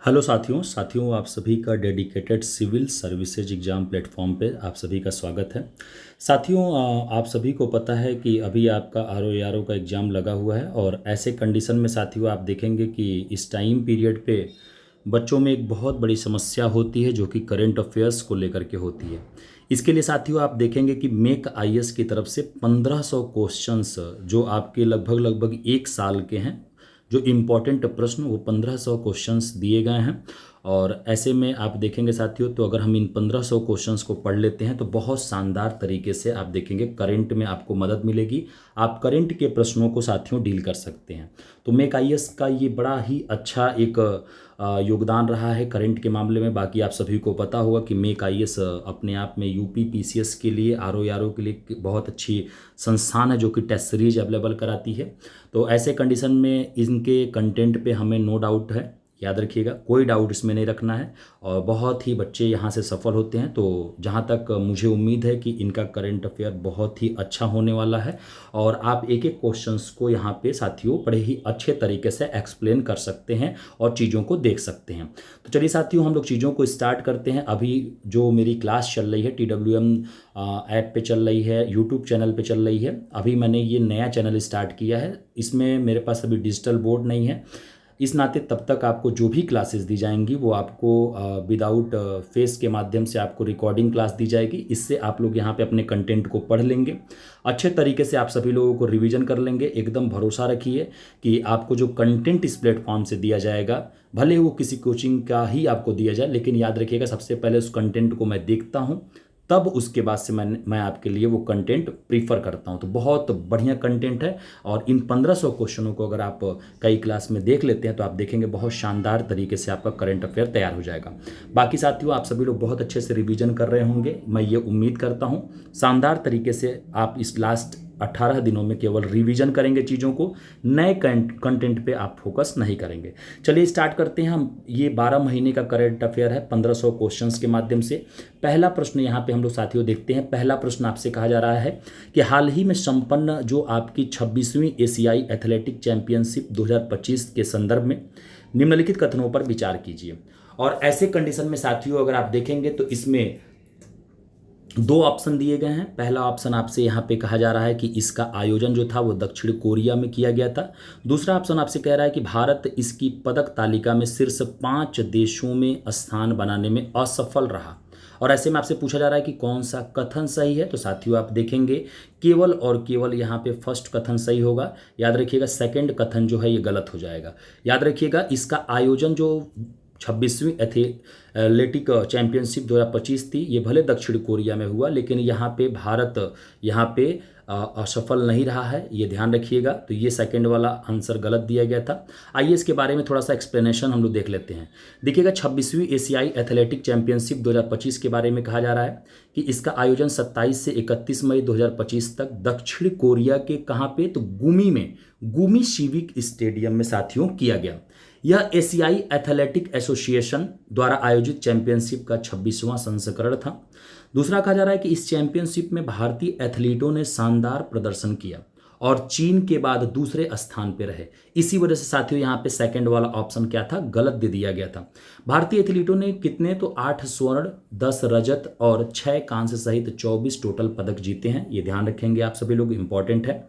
Hello साथियों आप सभी का dedicated civil services exam platform पे आप सभी का स्वागत है। साथियों आप सभी को पता है कि अभी आपका आर ओ का एग्ज़ाम लगा हुआ है और ऐसे कंडीशन में साथियों आप देखेंगे कि इस टाइम पीरियड पे बच्चों में एक बहुत बड़ी समस्या होती है जो कि करंट अफेयर्स को लेकर के होती है। इसके लिए साथियों आप देखेंगे कि मेक आईएएस की तरफ से 1500 क्वेश्चंस जो आपके लगभग लगभग एक साल के हैं, जो इम्पोर्टेंट प्रश्न वो 1500 क्वेश्चंस दिए गए हैं। और ऐसे में आप देखेंगे साथियों, तो अगर हम इन 1500 क्वेश्चंस को पढ़ लेते हैं तो बहुत शानदार तरीके से आप देखेंगे करंट में आपको मदद मिलेगी। आप करंट के प्रश्नों को साथियों डील कर सकते हैं। तो मेक आईएएस का ये बड़ा ही अच्छा एक योगदान रहा है करंट के मामले में। बाकी आप सभी को पता होगा कि मेक आईएएस अपने आप में यूपी पीसीएस के लिए आर ओ के लिए बहुत अच्छी संस्थान है जो कि टेस्ट सीरीज अवेलेबल कराती है। तो ऐसे कंडीशन में इनके कंटेंट पे हमें नो डाउट है, याद रखिएगा, कोई डाउट इसमें नहीं रखना है। और बहुत ही बच्चे यहाँ से सफल होते हैं। तो जहाँ तक मुझे उम्मीद है कि इनका करंट अफेयर बहुत ही अच्छा होने वाला है और आप एक एक क्वेश्चंस को यहाँ पे साथियों बड़े ही अच्छे तरीके से एक्सप्लेन कर सकते हैं और चीज़ों को देख सकते हैं। तो चलिए साथियों हम लोग चीज़ों को स्टार्ट करते हैं। अभी जो मेरी क्लास चल रही है TWM ऐप पे चल रही है, यूट्यूब चैनल पे चल रही है। अभी मैंने ये नया चैनल स्टार्ट किया है, इसमें मेरे पास अभी डिजिटल बोर्ड नहीं है। इस नाते तब तक आपको जो भी क्लासेस दी जाएंगी वो आपको विदाउट फेस के माध्यम से आपको रिकॉर्डिंग क्लास दी जाएगी। इससे आप लोग यहाँ पे अपने कंटेंट को पढ़ लेंगे, अच्छे तरीके से आप सभी लोगों को रिवीजन कर लेंगे। एकदम भरोसा रखिए कि आपको जो कंटेंट इस प्लेटफॉर्म से दिया जाएगा, भले वो किसी कोचिंग का ही आपको दिया जाए, लेकिन याद रखिएगा सबसे पहले उस कंटेंट को मैं देखता हूँ, तब उसके बाद से मैं आपके लिए वो कंटेंट प्रीफर करता हूं। तो बहुत बढ़िया कंटेंट है और इन 1500 क्वेश्चनों को अगर आप कई क्लास में देख लेते हैं तो आप देखेंगे बहुत शानदार तरीके से आपका करंट अफेयर तैयार हो जाएगा। बाकी साथियों आप सभी लोग बहुत अच्छे से रिवीजन कर रहे होंगे, मैं ये उम्मीद करता हूं। शानदार तरीके से आप इस लास्ट 18 दिनों में केवल रिवीजन करेंगे चीज़ों को, नए कंटेंट पे आप फोकस नहीं करेंगे। चलिए स्टार्ट करते हैं हम। ये 12 महीने का करंट अफेयर है 1500 क्वेश्चंस के माध्यम से। पहला प्रश्न यहाँ पे हम लोग साथियों देखते हैं। पहला प्रश्न आपसे कहा जा रहा है कि हाल ही में संपन्न जो आपकी 26वीं एशियाई एथलेटिक चैंपियनशिप 2025 के संदर्भ में निम्नलिखित कथनों पर विचार कीजिए। और ऐसे कंडीशन में साथियों अगर आप देखेंगे तो इसमें दो ऑप्शन दिए गए हैं। पहला ऑप्शन आपसे यहाँ पे कहा जा रहा है कि इसका आयोजन जो था वो दक्षिण कोरिया में किया गया था। दूसरा ऑप्शन आपसे कह रहा है कि भारत इसकी पदक तालिका में शीर्ष 5 देशों में स्थान बनाने में असफल रहा। और ऐसे में आपसे पूछा जा रहा है कि कौन सा कथन सही है। तो साथियों आप देखेंगे केवल और केवल यहाँ पे फर्स्ट कथन सही होगा। याद रखिएगा सेकंड कथन जो है ये गलत हो जाएगा। याद रखिएगा इसका आयोजन जो 26वीं एथलेटिक चैंपियनशिप 2025 थी, ये भले दक्षिण कोरिया में हुआ, लेकिन यहाँ पे भारत यहाँ पे असफल नहीं रहा है, ये ध्यान रखिएगा। तो ये सेकंड वाला आंसर गलत दिया गया था। आइए इसके बारे में थोड़ा सा एक्सप्लेनेशन हम लोग देख लेते हैं। देखिएगा 26वीं एशियाई एथलेटिक चैंपियनशिप 2025 के बारे में कहा जा रहा है कि इसका आयोजन 27 से 31 मई 2025 तक दक्षिण कोरिया के कहाँ पे, तो गुमी सिविक स्टेडियम में साथियों किया गया। यह एशियाई एथलेटिक एसोसिएशन द्वारा आयोजित चैंपियनशिप का 26वां संस्करण था। दूसरा कहा जा रहा है कि इस चैंपियनशिप में भारतीय एथलीटों ने शानदार प्रदर्शन किया और चीन के बाद दूसरे स्थान पर रहे। इसी वजह से साथियों यहाँ पे सेकंड वाला ऑप्शन क्या था, गलत दे दिया गया था। भारतीय एथलीटों ने कितने, तो 8 स्वर्ण, 10 रजत और 6 कांस्य सहित 24 टोटल पदक जीते हैं। ये ध्यान रखेंगे आप सभी लोग, इंपॉर्टेंट है।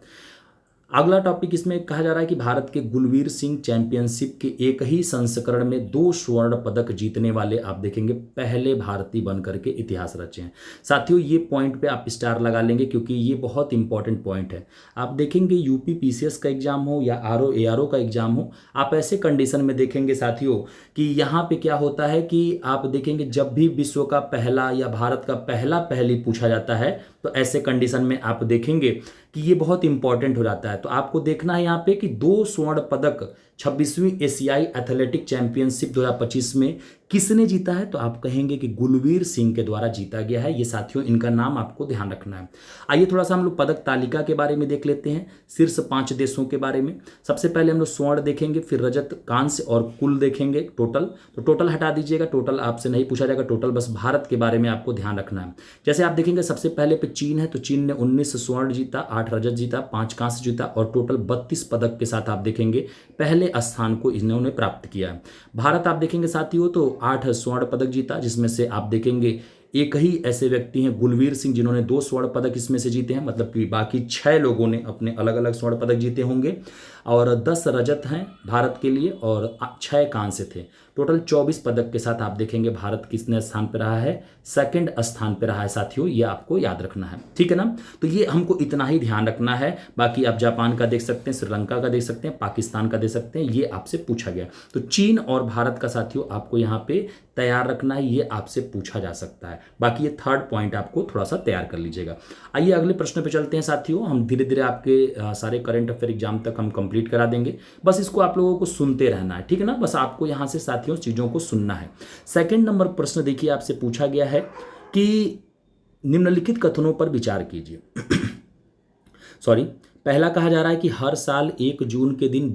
अगला टॉपिक इसमें कहा जा रहा है कि भारत के गुलवीर सिंह चैंपियनशिप के एक ही संस्करण में 2 स्वर्ण पदक जीतने वाले आप देखेंगे पहले भारतीय बनकर के इतिहास रचे हैं। साथियों ये पॉइंट पे आप स्टार लगा लेंगे क्योंकि ये बहुत इंपॉर्टेंट पॉइंट है। आप देखेंगे यूपी पीसीएस का एग्जाम हो या आर ओ का एग्जाम हो, आप ऐसे कंडीशन में देखेंगे साथियों कि यहाँ पे क्या होता है कि आप देखेंगे जब भी विश्व का पहला या भारत का पहली पूछा जाता है तो ऐसे कंडीशन में आप देखेंगे कि ये बहुत इंपॉर्टेंट हो जाता है। तो आपको देखना है यहाँ पे कि 2 स्वर्ण पदक 26वीं एशियाई एथलेटिक चैंपियनशिप 2025 में किसने जीता है, तो आप कहेंगे कि गुलवीर सिंह के द्वारा जीता गया है। ये साथियों इनका नाम आपको ध्यान रखना है। आइए थोड़ा सा हम लोग पदक तालिका के बारे में देख लेते हैं, शीर्ष 5 देशों के बारे में। सबसे पहले हम लोग स्वर्ण देखेंगे, फिर रजत, कांस्य और कुल देखेंगे टोटल। तो टोटल हटा दीजिएगा, टोटल आपसे नहीं पूछा जाएगा, टोटल बस भारत के बारे में आपको ध्यान रखना है। जैसे आप देखेंगे सबसे पहले पे चीन है, तो चीन ने 19 स्वर्ण जीता, 8 रजत जीता, 5 कांस्य जीता और टोटल 32 पदक के साथ आप देखेंगे पहले स्थान को इन्होंने प्राप्त किया है। भारत आप देखेंगे साथियों तो 8 स्वर्ण पदक जीता, जिसमें से आप देखेंगे एक ही ऐसे व्यक्ति हैं गुलवीर सिंह जिन्होंने 2 स्वर्ण पदक इसमें से जीते हैं, मतलब कि बाकी 6 लोगों ने अपने अलग अलग स्वर्ण पदक जीते होंगे। और 10 रजत हैं भारत के लिए और 6 कांस्य थे। टोटल 24 पदक के साथ आप देखेंगे भारत किसने स्थान पर रहा है, सेकंड स्थान पर रहा है साथियों, ये आपको याद रखना है, ठीक है ना। तो ये हमको इतना ही ध्यान रखना है। बाकी आप जापान का देख सकते हैं, श्रीलंका का देख सकते हैं, पाकिस्तान का देख सकते हैं, ये आपसे पूछा गया। तो चीन और भारत का साथियों आपको यहाँ पे तैयार रखना है, ये आपसे पूछा जा सकता है। बाकी ये थर्ड पॉइंट आपको थोड़ा सा तैयार कर लीजिएगा। आइए अगले प्रश्न पे चलते हैं साथियों। हम धीरे धीरे आपके सारे करंट अफेयर एग्जाम तक हम कंप्लीट करा देंगे, बस इसको आप लोगों को सुनते रहना है, ठीक है ना। बस आपको यहाँ से साथियों चीज़ों को सुनना है। सेकंड नंबर प्रश्न देखिए, आपसे पूछा गया है कि निम्नलिखित कथनों पर विचार कीजिए। सॉरी, पहला कहा जा रहा है कि हर साल 1 जून के दिन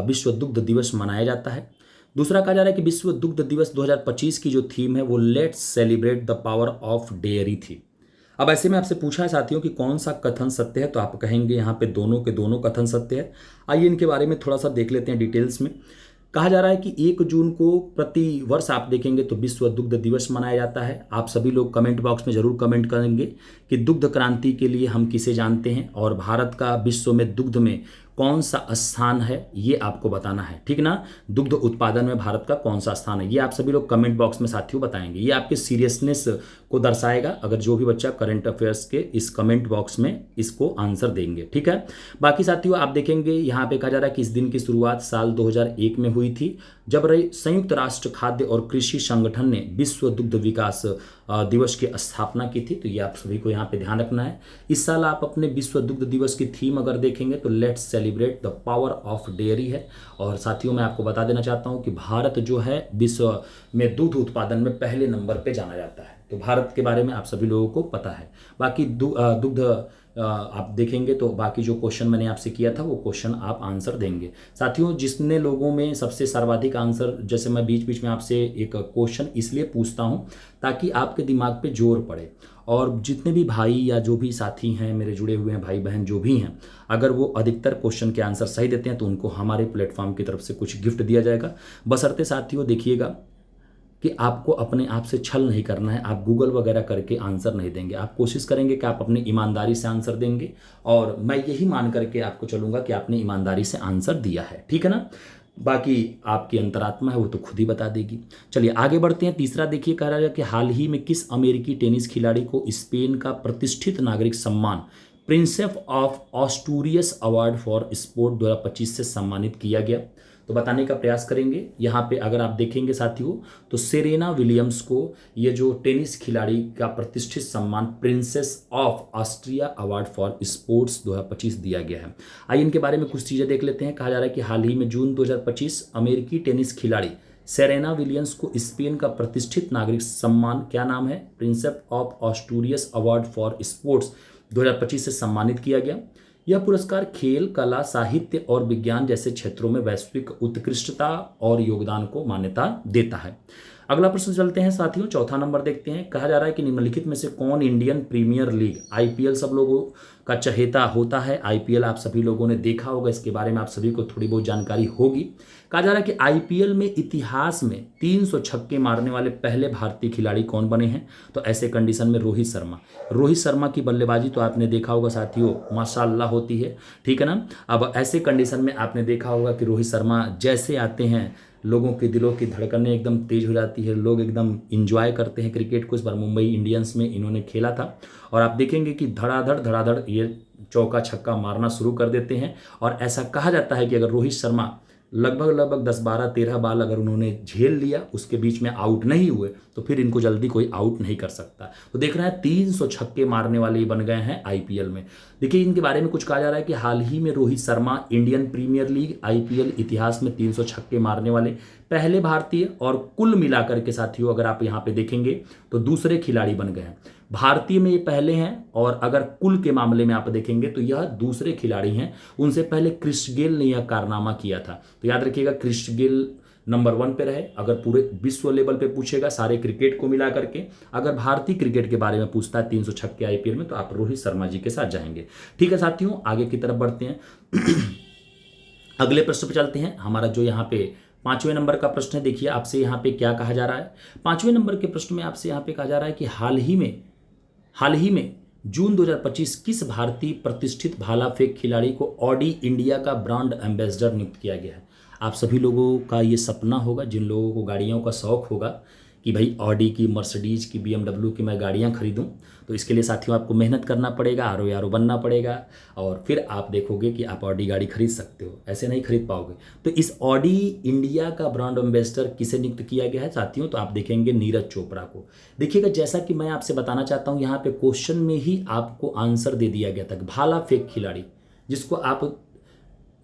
विश्व दुग्ध दिवस मनाया जाता है। दूसरा कहा जा रहा है कि विश्व दुग्ध दिवस 2025 की जो थीम है वो let's celebrate the power of dairy थी। अब ऐसे में आपसे पूछा है साथियों कि कौन सा कथन सत्य है, तो आप कहेंगे यहाँ पे दोनों के दोनों कथन सत्य है। आइए इनके बारे में थोड़ा सा देख लेते हैं डिटेल्स में। कहा जा रहा है कि 1 जून को प्रति वर्ष आप देखेंगे तो विश्व दुग्ध दिवस मनाया जाता है। आप सभी लोग कमेंट बॉक्स में जरूर कमेंट करेंगे कि दुग्ध क्रांति के लिए हम किसे जानते हैं और भारत का विश्व में दुग्ध में कौन सा स्थान है, ये आपको बताना है, ठीक ना। दुग्ध उत्पादन में भारत का कौन सा स्थान है, ये आप सभी लोग कमेंट बॉक्स में साथियों बताएंगे। ये आपके सीरियसनेस को दर्शाएगा अगर जो भी बच्चा करंट अफेयर्स के इस कमेंट बॉक्स में इसको आंसर देंगे, ठीक है। बाकी साथियों आप देखेंगे यहाँ पे कहा जा रहा है कि इस दिन की शुरुआत साल 2001 में हुई थी, जब संयुक्त राष्ट्र खाद्य और कृषि संगठन ने विश्व दुग्ध विकास दिवस की स्थापना की थी। तो ये आप सभी को यहाँ पे ध्यान रखना है। इस साल आप अपने विश्व दुग्ध दिवस की थीम अगर देखेंगे तो let's celebrate the power of dairy है। और साथियों मैं आपको बता देना चाहता हूँ कि भारत जो है विश्व में दूध उत्पादन में पहले नंबर पे जाना जाता है। तो भारत के बारे में आप सभी लोगों को पता है। बाकी दुग्ध आप देखेंगे तो बाकी जो क्वेश्चन मैंने आपसे किया था वो क्वेश्चन आप आंसर देंगे। साथियों जितने लोगों में सबसे सर्वाधिक आंसर, जैसे मैं बीच बीच में आपसे एक क्वेश्चन इसलिए पूछता हूँ ताकि आपके दिमाग पे जोर पड़े, और जितने भी भाई या जो भी साथी हैं मेरे जुड़े हुए हैं, भाई बहन जो भी हैं, अगर वो अधिकतर क्वेश्चन के आंसर सही देते हैं तो उनको हमारे प्लेटफॉर्म की तरफ से कुछ गिफ्ट दिया जाएगा। बशर्ते साथियों देखिएगा कि आपको अपने आप से छल नहीं करना है, आप गूगल वगैरह करके आंसर नहीं देंगे। आप कोशिश करेंगे कि आप अपनी ईमानदारी से आंसर देंगे, और मैं यही मान करके आपको चलूंगा कि आपने ईमानदारी से आंसर दिया है, ठीक है ना। बाकी आपकी अंतरात्मा है वो तो खुद ही बता देगी। चलिए आगे बढ़ते हैं। तीसरा देखिए, कह रहा है कि हाल ही में किस अमेरिकी टेनिस खिलाड़ी को स्पेन का प्रतिष्ठित नागरिक सम्मान princess of Asturias award for sport 2025 से सम्मानित किया गया। तो बताने का प्रयास करेंगे। यहाँ पे अगर आप देखेंगे साथियों तो सेरेना विलियम्स को ये जो टेनिस खिलाड़ी का प्रतिष्ठित सम्मान princess of Austria award for sports 2025 दिया गया है। आइए इनके बारे में कुछ चीज़ें देख लेते हैं। कहा जा रहा है कि हाल ही में जून 2025 अमेरिकी टेनिस खिलाड़ी सेरेना विलियम्स को स्पेन का प्रतिष्ठित नागरिक सम्मान, क्या नाम है, princess of Asturias award for sports 2025 से सम्मानित किया गया। यह पुरस्कार खेल, कला, साहित्य और विज्ञान जैसे क्षेत्रों में वैश्विक उत्कृष्टता और योगदान को मान्यता देता है। अगला प्रश्न चलते हैं साथियों, चौथा नंबर देखते हैं। कहा जा रहा है कि निम्नलिखित में से कौन इंडियन प्रीमियर लीग आईपीएल सब लोगों का चहेता होता है। आईपीएल आप सभी लोगों ने देखा होगा, इसके बारे में आप सभी को थोड़ी बहुत जानकारी होगी। कहा जा रहा है कि आईपीएल में इतिहास में 300 छक्के मारने वाले पहले भारतीय खिलाड़ी कौन बने हैं। तो ऐसे कंडीशन में रोहित शर्मा की बल्लेबाजी तो आपने देखा होगा साथियों, माशाअल्लाह होती है, ठीक है ना। अब ऐसे कंडीशन में आपने देखा होगा कि रोहित शर्मा जैसे आते हैं लोगों के दिलों की धड़कनें एकदम तेज हो जाती है, लोग एकदम इंजॉय करते हैं क्रिकेट को। इस बार मुंबई इंडियंस में इन्होंने खेला था और आप देखेंगे कि धड़ाधड़ ये चौका छक्का मारना शुरू कर देते हैं। और ऐसा कहा जाता है कि अगर रोहित शर्मा लगभग 10-12-13 बाल अगर उन्होंने झेल लिया, उसके बीच में आउट नहीं हुए, तो फिर इनको जल्दी कोई आउट नहीं कर सकता। तो देख रहे हैं 300 छक्के मारने वाले ये बन गए हैं आईपीएल में। देखिए इनके बारे में कुछ कहा जा रहा है कि हाल ही में Rohit Sharma Indian Premier League IPL इतिहास में 300 छक्के मारने वाले पहले भारतीय और कुल मिलाकर के साथियों अगर आप यहाँ पे देखेंगे तो दूसरे खिलाड़ी बन गए हैं। भारतीय में ये पहले हैं और अगर कुल के मामले में आप देखेंगे तो यह दूसरे खिलाड़ी हैं। उनसे पहले क्रिस गेल ने यह कारनामा किया था। तो याद रखिएगा क्रिस गेल नंबर 1 पे रहे। अगर पूरे विश्व लेवल पे पूछेगा सारे क्रिकेट को मिला करके, अगर भारतीय क्रिकेट के बारे में पूछता है 300 छक्के आईपीएल में, तो आप रोहित शर्मा जी के साथ जाएंगे। ठीक है साथियों, आगे की तरफ बढ़ते हैं। अगले प्रश्न पे चलते हैं। हमारा जो यहाँ पे 5वें नंबर का प्रश्न है, देखिए आपसे यहाँ पे क्या कहा जा रहा है। 5वें नंबर के प्रश्न में आपसे यहाँ पे कहा जा रहा है कि हाल ही में जून 2025 किस भारतीय प्रतिष्ठित भाला फेंक खिलाड़ी को ऑडी इंडिया का ब्रांड एम्बेसडर नियुक्त किया गया है। आप सभी लोगों का ये सपना होगा, जिन लोगों को गाड़ियों का शौक होगा कि भाई ऑडी की, मर्सिडीज की, बीएमडब्ल्यू की मैं गाड़ियाँ खरीदूं, तो इसके लिए साथियों आपको मेहनत करना पड़ेगा, आरो बनना पड़ेगा और फिर आप देखोगे कि आप ऑडी गाड़ी खरीद सकते हो। ऐसे नहीं खरीद पाओगे। तो इस ऑडी इंडिया का ब्रांड एम्बेसडर किसे नियुक्त किया गया है साथियों? तो आप देखेंगे नीरज चोपड़ा को। देखिएगा जैसा कि मैं आपसे बताना चाहता हूँ, यहाँ पे क्वेश्चन में ही आपको आंसर दे दिया गया था। भाला फेंक खिलाड़ी जिसको आप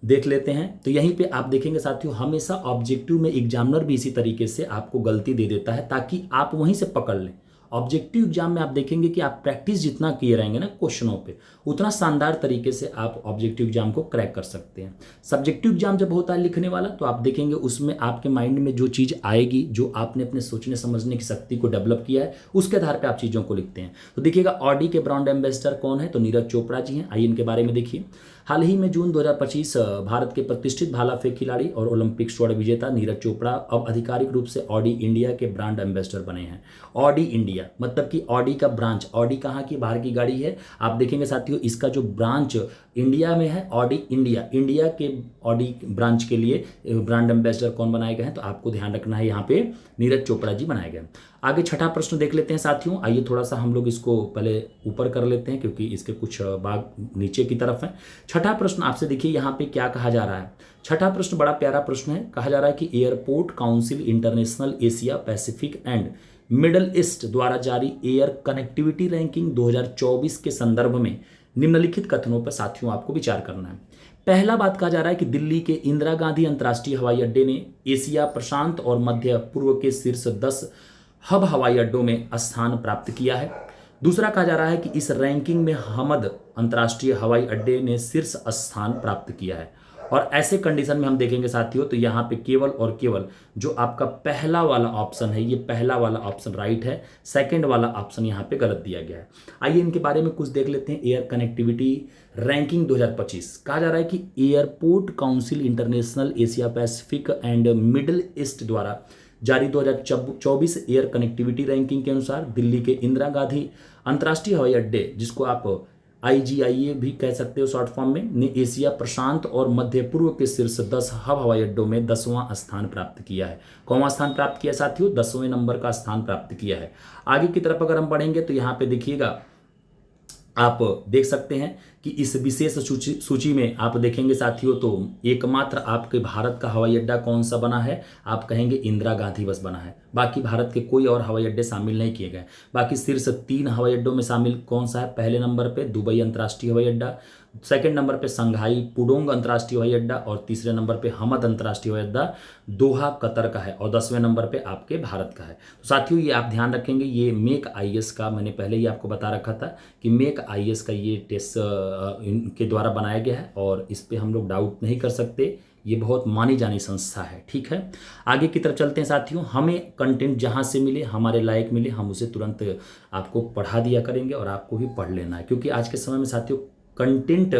देख लेते हैं, तो यहीं पे आप देखेंगे साथियों, हमेशा ऑब्जेक्टिव में एग्जामिनर भी इसी तरीके से आपको गलती दे देता है ताकि आप वहीं से पकड़ लें। ऑब्जेक्टिव एग्जाम में आप देखेंगे कि आप प्रैक्टिस जितना किए रहेंगे ना क्वेश्चनों पे, उतना शानदार तरीके से आप ऑब्जेक्टिव एग्जाम को क्रैक कर सकते हैं। सब्जेक्टिव एग्जाम जब होता है लिखने वाला, तो आप देखेंगे उसमें आपके माइंड में जो चीज़ आएगी, जो आपने अपने सोचने समझने की शक्ति को डेवलप किया है, उसके आधार पर आप चीज़ों को लिखते हैं। तो देखिएगा ऑडी के ब्रांड एम्बेसडर कौन है? तो नीरज चोपड़ा जी हैं। आइए इनके बारे में देखिए। हाल ही में जून 2025 भारत के प्रतिष्ठित भाला फेंक खिलाड़ी और ओलंपिक स्वर्ण विजेता नीरज चोपड़ा अब आधिकारिक रूप से ऑडी इंडिया के ब्रांड एम्बेसडर बने हैं। ऑडी इंडिया मतलब कि ऑडी का ब्रांच, ऑडी कहाँ की? बाहर की गाड़ी है। आप देखेंगे साथियों, इसका जो ब्रांच इंडिया में है, ऑडी इंडिया के ऑडी ब्रांच के लिए ब्रांड एम्बेसडर कौन बनाए गए हैं? तो आपको ध्यान रखना है, यहाँ पे नीरज चोपड़ा जी बनाए गए। आगे छठा प्रश्न देख लेते हैं साथियों। आइए थोड़ा सा हम लोग इसको पहले ऊपर कर लेते हैं क्योंकि इसके कुछ भाग नीचे की तरफ हैं। छठा प्रश्न आपसे देखिए यहाँ पे क्या कहा जा रहा है। छठा प्रश्न बड़ा प्यारा प्रश्न है। कहा जा रहा है कि airport council international Asia Pacific and middle east द्वारा जारी एयर कनेक्टिविटी रैंकिंग 2024 के संदर्भ में निम्नलिखित कथनों पर साथियों आपको विचार करना है। पहला बात कहा जा रहा है कि दिल्ली के इंदिरा गांधी अंतर्राष्ट्रीय हवाई अड्डे ने एशिया, प्रशांत और मध्य पूर्व के शीर्ष 10 हब हवाई अड्डों में स्थान प्राप्त किया है। दूसरा कहा जा रहा है कि इस रैंकिंग में हमद अंतर्राष्ट्रीय हवाई अड्डे ने शीर्ष स्थान प्राप्त किया है। और ऐसे कंडीशन में हम देखेंगे साथियों, तो यहाँ पे केवल और केवल जो आपका पहला वाला ऑप्शन है, ये पहला वाला ऑप्शन राइट है, सेकंड वाला ऑप्शन यहाँ पे गलत दिया गया है। आइए इनके बारे में कुछ देख लेते हैं। एयर कनेक्टिविटी रैंकिंग 2025 कहा जा रहा है कि airport council international Asia Pacific and middle east द्वारा जारी 2024 एयर कनेक्टिविटी रैंकिंग के अनुसार दिल्ली के इंदिरा गांधी अंतर्राष्ट्रीय हवाई अड्डे, जिसको आप IGIA भी कह सकते हो शॉर्ट फॉर्म में, ने एशिया, प्रशांत और मध्य पूर्व के शीर्ष 10 हब हवाई अड्डों में 10वां स्थान प्राप्त किया है। कौनवां स्थान प्राप्त किया साथियों? 10वें नंबर का स्थान प्राप्त किया है। आगे की तरफ अगर हम बढ़ेंगे तो यहाँ पे देखिएगा, आप देख सकते हैं कि इस विशेष सूची में आप देखेंगे साथियों, तो एकमात्र आपके भारत का हवाई अड्डा कौन सा बना है? आप कहेंगे इंदिरा गांधी बस बना है। बाकी भारत के कोई और हवाई अड्डे शामिल नहीं किए गए। बाकी शीर्ष 3 हवाई अड्डों में शामिल कौन सा है? पहले नंबर पे दुबई अंतर्राष्ट्रीय हवाई अड्डा, सेकंड नंबर पे संघाई पुडोंग अंतर्राष्ट्रीय हवाई अड्डा और तीसरे नंबर पे हमद अंतर्राष्ट्रीय हवाई अड्डा दोहा कतर का है और 10वें नंबर पे आपके भारत का है। तो साथियों ये आप ध्यान रखेंगे, ये मेक IAS का मैंने पहले ही आपको बता रखा था कि मेक IAS का ये टेस्ट इनके द्वारा बनाया गया है और इस पर हम लोग डाउट नहीं कर सकते। ये बहुत मानी जानी संस्था है। ठीक है, आगे की तरफ चलते हैं साथियों। हमें कंटेंट जहाँ से मिले, हमारे लायक मिले, हम उसे तुरंत आपको पढ़ा दिया करेंगे और आपको भी पढ़ लेना है, क्योंकि आज के समय में साथियों कंटेंट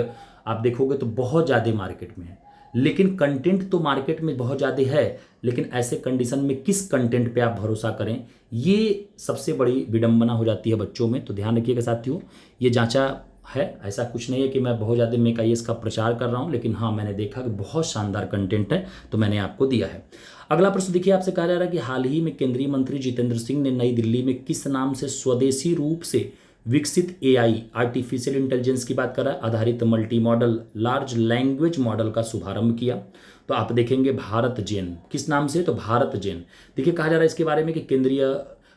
आप देखोगे तो बहुत ज़्यादा मार्केट में है। लेकिन कंटेंट तो मार्केट में बहुत ज़्यादा है, लेकिन ऐसे कंडीशन में किस कंटेंट पे आप भरोसा करें, ये सबसे बड़ी विडंबना हो जाती है बच्चों में। तो ध्यान रखिएगा साथियों, ये जांचा है, ऐसा कुछ नहीं है कि मैं बहुत ज़्यादा मेक IAS का प्रचार कर रहा हूँ, लेकिन हाँ मैंने देखा कि बहुत शानदार कंटेंट है तो मैंने आपको दिया है। अगला प्रश्न देखिए, आपसे कहा जा रहा है कि हाल ही में केंद्रीय मंत्री जितेंद्र सिंह ने नई दिल्ली में किस नाम से स्वदेशी रूप से विकसित एआई आर्टिफिशियल इंटेलिजेंस की बात कर रहा है, आधारित multi model large language model का शुभारंभ किया। तो आप देखेंगे भारत जेन, किस नाम से, तो भारत जेन। देखिए कहा जा रहा है इसके बारे में कि केंद्रीय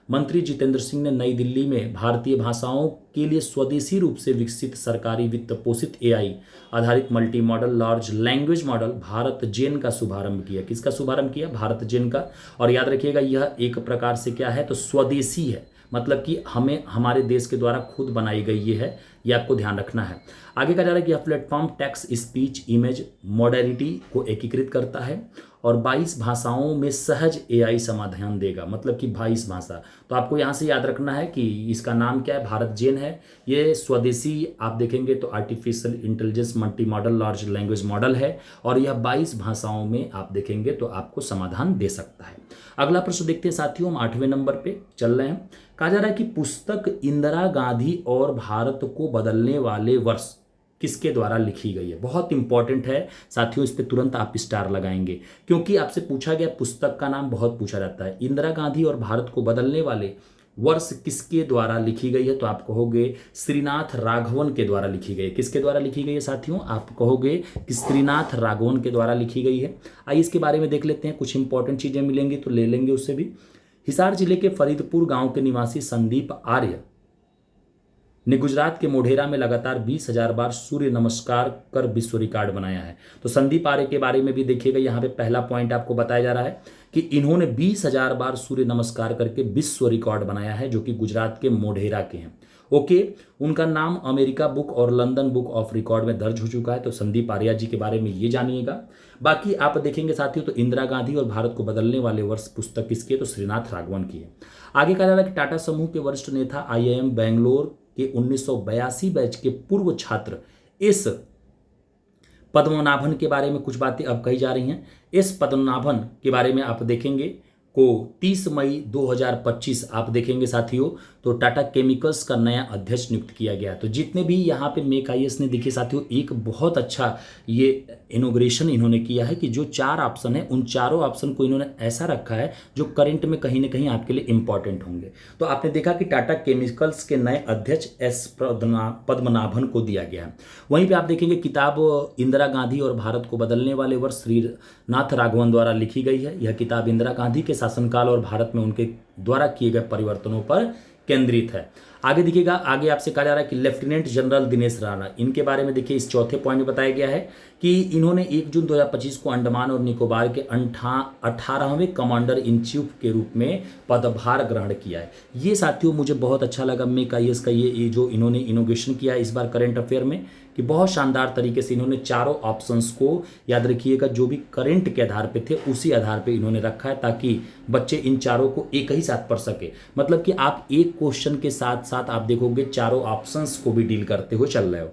मंत्री जितेंद्र सिंह ने नई दिल्ली में भारतीय भाषाओं के लिए स्वदेशी रूप से विकसित सरकारी वित्त पोषित एआई आधारित multi model large language model BharatGen का शुभारंभ किया। किसका शुभारंभ किया, भारत जेन का। और याद रखिएगा यह एक प्रकार से क्या है, तो स्वदेशी है, मतलब कि हमें हमारे देश के द्वारा खुद बनाई गई ये है, ये आपको ध्यान रखना है। आगे कहा जा रहा है कि यह platform text speech image modality को एकीकृत करता है और 22 भाषाओं में सहज एआई समाधान देगा, मतलब कि 22 भाषा। तो आपको यहाँ से याद रखना है कि इसका नाम क्या है, भारत जेन है। ये स्वदेशी आप देखेंगे तो artificial intelligence multi model large language model है और यह 22 भाषाओं में आप देखेंगे तो आपको समाधान दे सकता है। अगला प्रश्न देखते हैं साथियों, हम 8वें नंबर पे चल रहे हैं। कहा जा रहा है कि पुस्तक इंदिरा गांधी और भारत को बदलने वाले वर्ष किसके द्वारा लिखी गई है। बहुत इंपॉर्टेंट है साथियों, इस पे तुरंत आप स्टार लगाएंगे क्योंकि आपसे पूछा गया, पुस्तक का नाम बहुत पूछा जाता है। इंदिरा गांधी और भारत को बदलने वाले वर्ष किसके द्वारा लिखी गई है, तो आप कहोगे श्रीनाथ राघवन के द्वारा लिखी गई है। किसके द्वारा लिखी गई है साथियों, आप कहोगे कि श्रीनाथ राघवन के द्वारा लिखी गई है। आइए इसके बारे में देख लेते हैं, कुछ इंपॉर्टेंट चीजें मिलेंगी तो ले लेंगे उससे भी। हिसार जिले के फरीदपुर गांव के निवासी संदीप आर्य ने गुजरात के मोढेरा में लगातार 20,000 बार सूर्य नमस्कार कर विश्व रिकॉर्ड बनाया है। तो संदीप आर्य के बारे में भी देखिएगा, यहाँ पे पहला पॉइंट आपको बताया जा रहा है कि इन्होंने 20,000 बार सूर्य नमस्कार करके विश्व रिकॉर्ड बनाया है, जो कि गुजरात के मोढेरा के हैं। ओके, उनका नाम अमेरिका बुक और लंदन बुक ऑफ रिकॉर्ड में दर्ज हो चुका है। तो संदीप आर्य जी के बारे में ये जानिएगा। बाकी आप देखेंगे साथियों तो इंदिरा गांधी और भारत को बदलने वाले वर्ष पुस्तक किसकी है, तो श्रीनाथ राघवन की है। आगे कहा जा रहा है कि टाटा समूह के वरिष्ठ नेता IIM बेंगलोर के 1982 बैच के पूर्व छात्र एस पद्मनाभन के बारे में कुछ बातें अब कही जा रही हैं। एस पद्मनाभन के बारे में आप देखेंगे को 30 मई 2025 आप देखेंगे साथियों तो टाटा केमिकल्स का नया अध्यक्ष नियुक्त किया गया। तो जितने भी यहाँ पे मेक IAS ने देखिए साथियों, एक बहुत अच्छा ये इनोग्रेशन इन्होंने किया है कि जो 4 ऑप्शन है उन चारों ऑप्शन को इन्होंने ऐसा रखा है जो करंट में कहीं ना कहीं आपके लिए इंपॉर्टेंट होंगे। तो आपने देखा कि टाटा केमिकल्स के नए अध्यक्ष एस पद्मनाभन को दिया गया है। वहीं पर आप देखेंगे किताब इंदिरा गांधी और भारत को बदलने वाले वर्ष श्रीनाथ राघवन द्वारा लिखी गई है। यह किताब इंदिरा गांधी के शासनकाल और भारत में उनके द्वारा किए गए परिवर्तनों पर केंद्रित है। आगे देखिएगा, आगे आपसे कहा जा रहा है कि लेफ्टिनेंट जनरल दिनेश राणा, इनके बारे में देखिए इस चौथे पॉइंट में बताया गया है कि इन्होंने 1 जून 2025 को अंडमान और निकोबार के 18वें कमांडर इन चीफ के रूप में पदभार ग्रहण किया है। ये साथियों मुझे बहुत अच्छा लगा मेक IAS का ये जो इन्होंने इनोग्रेशन किया है इस बार करंट अफेयर में, कि बहुत शानदार तरीके से इन्होंने चारों ऑप्शंस को याद रखिएगा जो भी करंट के आधार पे थे उसी आधार पे इन्होंने रखा है ताकि बच्चे इन चारों को एक ही साथ पढ़ सके। मतलब कि आप एक क्वेश्चन के साथ साथ आप देखोगे चारों ऑप्शंस को भी डील करते हुए चल रहे हो।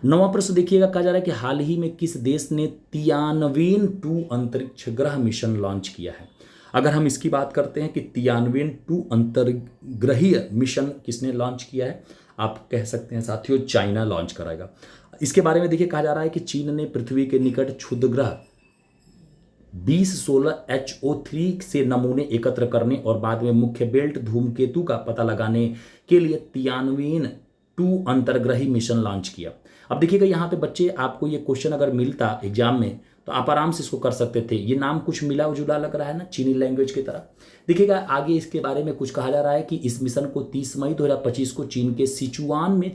9वां प्रश्न देखिएगा, कहा जा रहा है कि हाल ही में किस देश ने तियानवेन 2 अंतरिक्ष ग्रह मिशन लॉन्च किया है। अगर हम इसकी बात करते हैं कि तियानवेन 2 अंतर्ग्रहीय मिशन किसने लॉन्च किया है, आप कह सकते हैं साथियों चाइना लॉन्च कराएगा। इसके बारे में देखिए कहा जा रहा है कि चीन ने पृथ्वी के निकट क्षुद्रग्रह 2016 HO3 से नमूने एकत्र करने और बाद में मुख्य बेल्ट धूमकेतु का पता लगाने के लिए तियानवेन 2 अंतर्ग्रही मिशन लॉन्च किया। अब देखिएगा यहाँ पे बच्चे, आपको ये क्वेश्चन अगर मिलता एग्जाम में तो आप आराम से इसको कर सकते थे। ये नाम कुछ मिला जुला लग रहा है ना, चीनी लैंग्वेज की तरह। देखिएगा आगे इसके बारे में कुछ कहा जा रहा है कि इस मिशन को 30 मई 2025 को चीन के सिचुआन में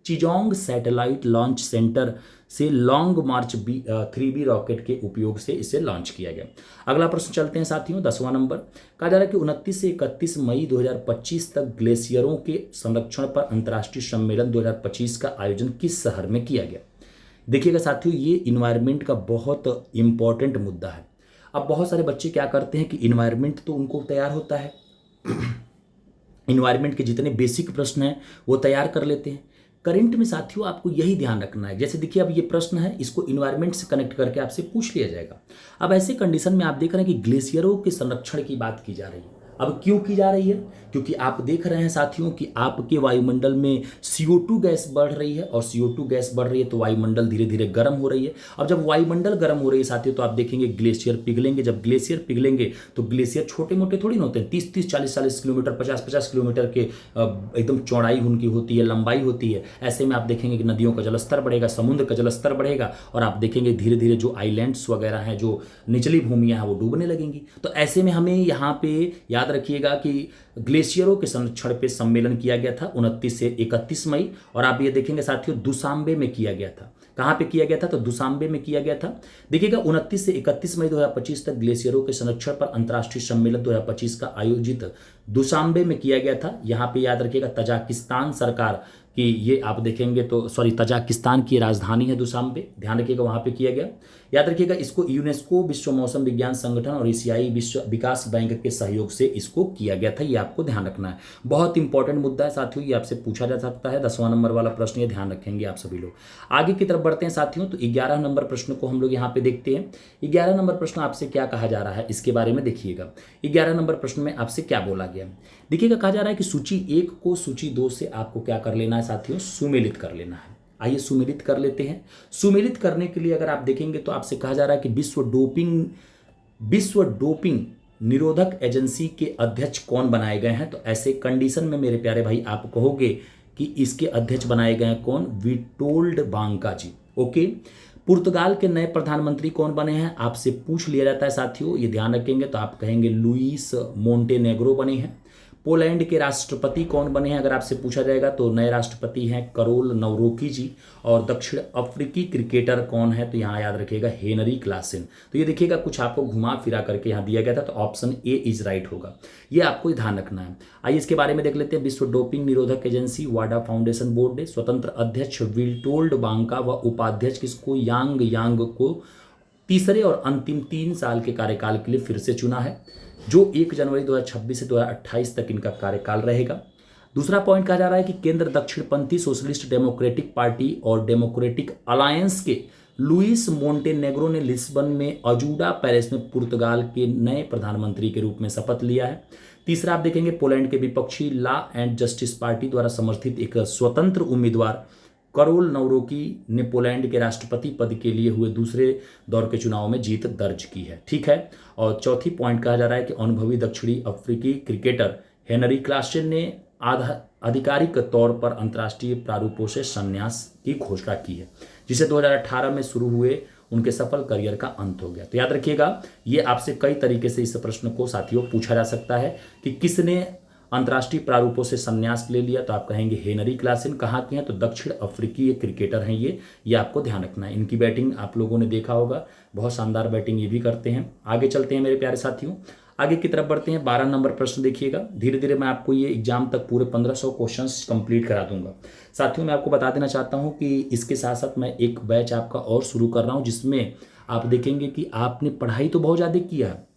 चिजोंग सैटेलाइट लॉन्च सेंटर से लॉन्ग मार्च 3B रॉकेट के उपयोग से इसे लॉन्च किया गया। अगला प्रश्न चलते हैं साथियों, 10वां नंबर। कहा जा रहा है कि 29 से 31 मई 2025 तक ग्लेशियरों के संरक्षण पर अंतर्राष्ट्रीय सम्मेलन 2025 का आयोजन किस शहर में किया गया। देखिएगा साथियों ये इन्वायरमेंट का बहुत इंपॉर्टेंट मुद्दा है। अब बहुत सारे बच्चे क्या करते हैं कि इन्वायरमेंट तो उनको तैयार होता है इन्वायरमेंट के जितने बेसिक प्रश्न हैं वो तैयार कर लेते हैं। करंट में साथियों आपको यही ध्यान रखना है। जैसे देखिए अब ये प्रश्न है, इसको इन्वायरमेंट से कनेक्ट करके आपसे पूछ लिया जाएगा। अब ऐसे कंडीशन में आप देख रहे हैं कि ग्लेशियरों के संरक्षण की बात की जा रही है। अब क्यों की जा रही है? क्योंकि आप देख रहे हैं साथियों कि आपके वायुमंडल में CO2 गैस बढ़ रही है, और CO2 गैस बढ़ रही है तो वायुमंडल धीरे धीरे गर्म हो रही है। अब जब वायुमंडल गर्म हो रही है साथियों, तो आप देखेंगे ग्लेशियर पिघलेंगे। जब ग्लेशियर पिघलेंगे तो ग्लेशियर छोटे मोटे थोड़ी ना होते हैं, 30-30, 40-40 किलोमीटर, 50-50 किलोमीटर के एकदम चौड़ाई उनकी होती है, लंबाई होती है। ऐसे में आप देखेंगे कि नदियों का जलस्तर बढ़ेगा, समुद्र का जलस्तर बढ़ेगा, और आप देखेंगे धीरे धीरे जो आइलैंड्स वगैरह हैं, जो निचली भूमियां हैं, वो डूबने लगेंगी। तो ऐसे में हमें यहाँ पे याद रखिएगा कि ग्लेशियरों के संरक्षण पे सम्मेलन किया गया था 29 से 31 मई, और आप ये देखेंगे साथियों दुशांबे में किया गया था। कहाँ पे किया गया था? तो दुशांबे में किया गया था। देखिएगा 29 से 31 मई 2025 तक ग्लेशियरों के संरक्षण पर अंतर्राष्ट्रीय सम्मेलन 2025 का आयोजित दुशांबे में किया गया था। यहाँ पे याद रखिएगा तजाकिस्तान सरकार कि ये आप देखेंगे तो तजाकिस्तान की राजधानी है दुशांबे, ध्यान रखिएगा वहाँ पे किया गया। याद रखिएगा इसको यूनेस्को विश्व मौसम विज्ञान संगठन और एशियाई विश्व विकास बैंक के सहयोग से इसको किया गया था, ये आपको ध्यान रखना है। बहुत इंपॉर्टेंट मुद्दा है साथियों, ये आपसे पूछा जा सकता है, 10वां नंबर वाला प्रश्न, ये ध्यान रखेंगे आप सभी लोग। आगे की तरफ बढ़ते हैं साथियों, तो 11 नंबर प्रश्न को हम लोग यहाँ पे देखते हैं। 11 नंबर प्रश्न आपसे क्या कहा जा रहा है इसके बारे में देखिएगा। 11 नंबर प्रश्न में आपसे क्या बोला गया, देखिएगा कहा जा रहा है कि सूची 1 को सूची 2 से आपको क्या कर लेना है साथियों, सुमेलित कर लेना है। आइए सुमेलित कर लेते हैं। सुमेलित करने के लिए अगर आप देखेंगे तो आपसे कहा जा रहा है कि विश्व डोपिंग निरोधक एजेंसी के अध्यक्ष कौन बनाए गए हैं। तो ऐसे कंडीशन में मेरे प्यारे भाई आप कहोगे कि इसके अध्यक्ष बनाए गए हैं कौन, विटोल्ड बांका जी। ओके, पुर्तगाल के नए प्रधानमंत्री कौन बने हैं आपसे पूछ लिया जाता है साथियों, ये ध्यान रखेंगे तो आप कहेंगे लुइस मोंटेनेग्रो बने हैं। पोलैंड के राष्ट्रपति कौन बने हैं अगर आपसे पूछा जाएगा तो नए राष्ट्रपति हैं करोल नवरोकी जी। और दक्षिण अफ्रीकी क्रिकेटर कौन है, तो यहाँ याद रखिएगा हेनरी क्लासेन। तो ये देखिएगा कुछ आपको घुमा फिरा करके यहाँ दिया गया था, तो ऑप्शन ए इज राइट होगा, ये आपको ध्यान रखना है। आइए इसके बारे में देख लेते हैं। विश्व डोपिंग निरोधक एजेंसी वाडा फाउंडेशन बोर्ड ने स्वतंत्र अध्यक्ष विटोल्ड बांका व उपाध्यक्ष किसको, यांग को तीसरे और अंतिम 3 साल के कार्यकाल के लिए फिर से चुना है, जो 1 जनवरी 2026 से 2028 तक इनका कार्यकाल रहेगा। दूसरा पॉइंट कहा जा रहा है कि केंद्र दक्षिणपंथी सोशलिस्ट डेमोक्रेटिक पार्टी और डेमोक्रेटिक अलायंस के लुइस मोंटेनेग्रो ने लिस्बन में अजूडा पैलेस में पुर्तगाल के नए प्रधानमंत्री के रूप में शपथ लिया है। तीसरा आप देखेंगे पोलैंड के विपक्षी लॉ एंड जस्टिस पार्टी द्वारा समर्थित एक स्वतंत्र उम्मीदवार करोल नवरोकी ने पोलैंड के राष्ट्रपति पद के लिए हुए दूसरे दौर के चुनाव में जीत दर्ज की है, ठीक है। और चौथी पॉइंट कहा जा रहा है कि अनुभवी दक्षिणी अफ्रीकी क्रिकेटर हेनरी क्लासेन ने आधिकारिक तौर पर अंतर्राष्ट्रीय प्रारूपों से संन्यास की घोषणा की है, जिसे 2018 में शुरू हुए उनके सफल करियर का अंत हो गया। तो याद रखिएगा ये आपसे कई तरीके से इस प्रश्न को साथियों पूछा जा सकता है कि किसने अंतर्राष्ट्रीय प्रारूपों से संन्यास ले लिया, तो आप कहेंगे हेनरी क्लासेन। कहाँ के हैं, तो दक्षिण अफ्रीकी क्रिकेटर हैं ये आपको ध्यान रखना है। इनकी बैटिंग आप लोगों ने देखा होगा, बहुत शानदार बैटिंग ये भी करते हैं। आगे चलते हैं मेरे प्यारे साथियों, आगे की तरफ बढ़ते हैं। 12 नंबर प्रश्न देखिएगा, धीरे धीरे मैं आपको ये एग्जाम तक पूरे 1500 क्वेश्चंस कंप्लीट करा दूंगा। साथियों मैं आपको बता देना चाहता हूँ कि इसके साथ साथ मैं एक बैच आपका और शुरू कर रहा हूँ, जिसमें आप देखेंगे कि आपने पढ़ाई तो बहुत ज़्यादा किया है,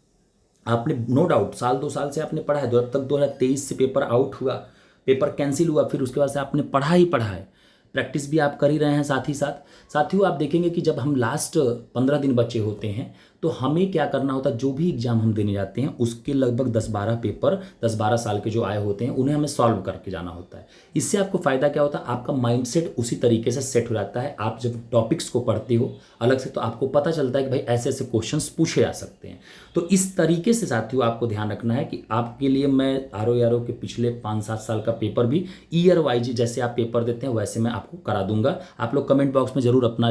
आपने नो डाउट 1-2 साल से आपने पढ़ा है, जब तक 2023 से पेपर आउट हुआ, पेपर कैंसिल हुआ, फिर उसके बाद से आपने पढ़ा ही पढ़ा है, प्रैक्टिस भी आप कर ही रहे हैं साथ ही साथ। साथियों आप देखेंगे कि जब हम लास्ट 15 दिन बचे होते हैं तो हमें क्या करना होता है, जो भी एग्जाम हम देने जाते हैं उसके लगभग 10-12 पेपर 10-12 साल के जो आए होते हैं उन्हें हमें सॉल्व करके जाना होता है। इससे आपको फ़ायदा क्या होता है, आपका माइंडसेट उसी तरीके से सेट हो जाता है। आप जब टॉपिक्स को पढ़ते हो अलग से तो आपको पता चलता है कि भाई ऐसे ऐसे क्वेश्चंस पूछे जा सकते हैं। तो इस तरीके से साथियों आपको ध्यान रखना है कि आपके लिए मैं आर के पिछले 5-7 साल का पेपर भी ईयर वाइज जैसे आप पेपर देते हैं वैसे मैं आपको करा दूंगा। आप लोग कमेंट बॉक्स में जरूर अपना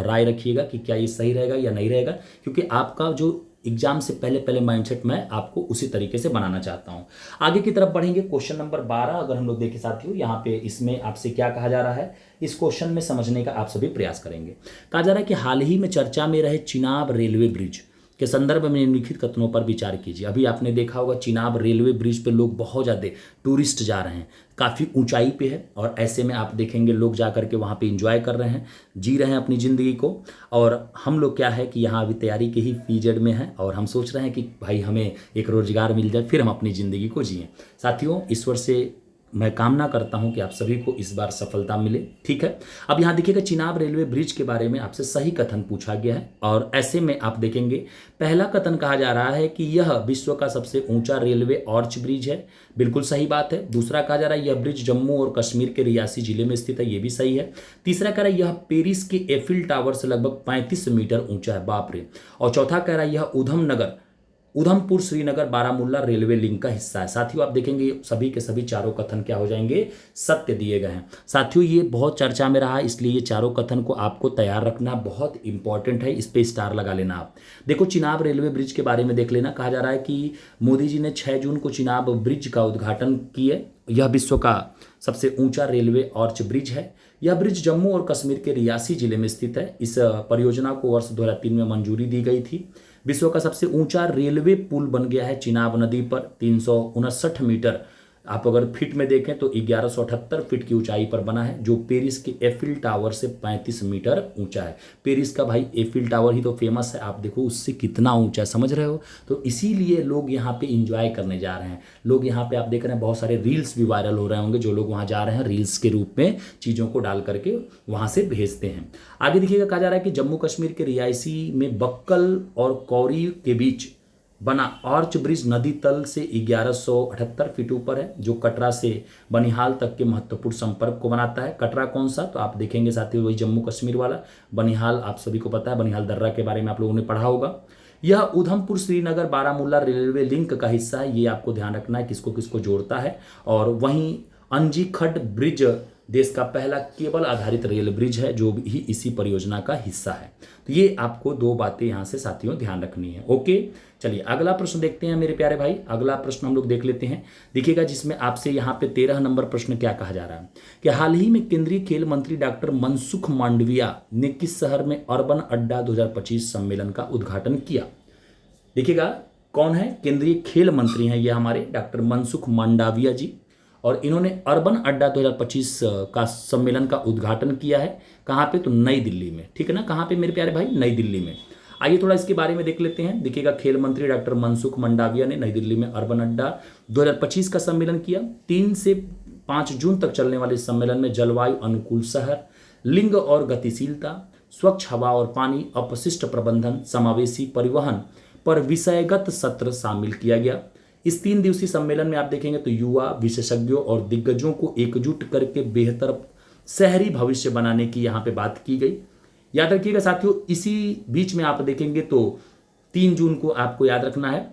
राय रखिएगा कि क्या ये सही रहेगा या नहीं रहेगा, क्योंकि आपका जो एग्जाम से पहले माइंडसेट मैं आपको उसी तरीके से बनाना चाहता हूं। आगे की तरफ बढ़ेंगे। क्वेश्चन नंबर 12 अगर हम लोग देखें साथियों, यहाँ पे इसमें आपसे क्या कहा जा रहा है, इस क्वेश्चन में समझने का आप सभी प्रयास करेंगे। कहा जा रहा है कि हाल ही में चर्चा में रहे चिनाब रेलवे ब्रिज के संदर्भ में निम्नलिखित कथनों पर विचार कीजिए। अभी आपने देखा होगा चिनाब रेलवे ब्रिज पे लोग बहुत ज़्यादा टूरिस्ट जा रहे हैं, काफ़ी ऊंचाई पे है, और ऐसे में आप देखेंगे लोग जा करके वहाँ पे एंजॉय कर रहे हैं, जी रहे हैं अपनी ज़िंदगी को। और हम लोग क्या है कि यहाँ अभी तैयारी के ही पीरियड में हैं और हम सोच रहे हैं कि भाई हमें एक रोज़गार मिल जाए फिर हम अपनी ज़िंदगी को जिएँ। साथियों ईश्वर से मैं कामना करता हूं कि आप सभी को इस बार सफलता मिले। ठीक है, अब यहां देखिएगा चिनाब रेलवे ब्रिज के बारे में आपसे सही कथन पूछा गया है और ऐसे में आप देखेंगे पहला कथन कहा जा रहा है कि यह विश्व का सबसे ऊंचा रेलवे आर्च ब्रिज है, बिल्कुल सही बात है। दूसरा कहा जा रहा है यह ब्रिज जम्मू और कश्मीर के रियासी जिले में स्थित है, यह भी सही है। तीसरा कह रहा है यह पेरिस के एफिल टावर से लगभग 35 मीटर ऊंचा है, बाप रे। और चौथा कह रहा है यह उधमपुर श्रीनगर बारामूला रेलवे लिंक का हिस्सा है। साथियों आप देखेंगे सभी के सभी चारों कथन क्या हो जाएंगे, सत्य दिए गए हैं। साथियों ये बहुत चर्चा में रहा, इसलिए ये चारों कथन को आपको तैयार रखना बहुत इंपॉर्टेंट है, इस पे स्टार लगा लेना आप। देखो चिनाब रेलवे ब्रिज के बारे में देख लेना, कहा जा रहा है कि मोदी जी ने 6 जून को चिनाब ब्रिज का उद्घाटन किए। यह विश्व का सबसे ऊंचा रेलवे आर्च ब्रिज है। यह ब्रिज जम्मू और कश्मीर के रियासी जिले में स्थित है। इस परियोजना को वर्ष 2003 में मंजूरी दी गई थी। विश्व का सबसे ऊंचा रेलवे पुल बन गया है चिनाब नदी पर 359 मीटर, आप अगर फीट में देखें तो 1178 फीट की ऊंचाई पर बना है, जो पेरिस के एफिल टावर से 35 मीटर ऊंचा है। पेरिस का भाई एफिल टावर ही तो फेमस है, आप देखो उससे कितना ऊंचा है, समझ रहे हो। तो इसीलिए लोग यहाँ पे इंजॉय करने जा रहे हैं। लोग यहाँ पे आप देख रहे हैं बहुत सारे रील्स भी वायरल हो रहे होंगे, जो लोग वहाँ जा रहे हैं रील्स के रूप में चीज़ों को डाल करके वहाँ से भेजते हैं। आगे देखिएगा कहा जा रहा है कि जम्मू कश्मीर के रियासी में बक्कल और कौरी के बीच बना आर्च ब्रिज नदी तल से 1178 फीट ऊपर है, जो कटरा से बनिहाल तक के महत्वपूर्ण संपर्क को बनाता है। कटरा कौन सा, तो आप देखेंगे साथियों वही जम्मू कश्मीर वाला। बनिहाल आप सभी को पता है, बनिहाल दर्रा के बारे में आप लोगों ने पढ़ा होगा। यह उधमपुर श्रीनगर बारामूला रेलवे लिंक का हिस्सा है, ये आपको ध्यान रखना है किसको किसको जोड़ता है। और वहीं अंजीखड ब्रिज देश का पहला केबल आधारित रेल ब्रिज है, जो भी इसी परियोजना का हिस्सा है। तो ये आपको 2 बातें यहाँ से साथियों ध्यान रखनी है। ओके, चलिए अगला प्रश्न देखते हैं मेरे प्यारे भाई। अगला प्रश्न हम लोग देख लेते हैं, देखिएगा जिसमें आपसे यहाँ पे 13 नंबर प्रश्न क्या कहा जा रहा है कि हाल ही में केंद्रीय खेल मंत्री डॉक्टर मनसुख मांडविया ने किस शहर में अर्बन अड्डा 2025 सम्मेलन का उद्घाटन किया। देखिएगा कौन है, केंद्रीय खेल मंत्री हैं ये हमारे डॉक्टर मनसुख मांडविया जी, और इन्होंने अर्बन अड्डा 2025 का सम्मेलन का उद्घाटन किया है। कहाँ पे, तो नई दिल्ली में। ठीक है ना, कहाँ पे मेरे प्यारे भाई, नई दिल्ली में। आइए थोड़ा इसके बारे में देख लेते हैं। देखिएगा खेल मंत्री डॉक्टर मनसुख मांडविया ने नई दिल्ली में अर्बन अड्डा 2025 का सम्मेलन किया। 3 से 5 जून तक चलने वाले इस सम्मेलन में जलवायु अनुकूल शहर, लिंग और गतिशीलता, स्वच्छ हवा और पानी, अपशिष्ट प्रबंधन, समावेशी परिवहन पर विषयगत सत्र शामिल किया गया। इस 3 दिवसीय सम्मेलन में आप देखेंगे तो युवा, विशेषज्ञों और दिग्गजों को एकजुट करके बेहतर शहरी भविष्य बनाने की यहाँ पे बात की गई। याद रखिएगा साथियों, इसी बीच में आप देखेंगे तो 3 जून को आपको याद रखना है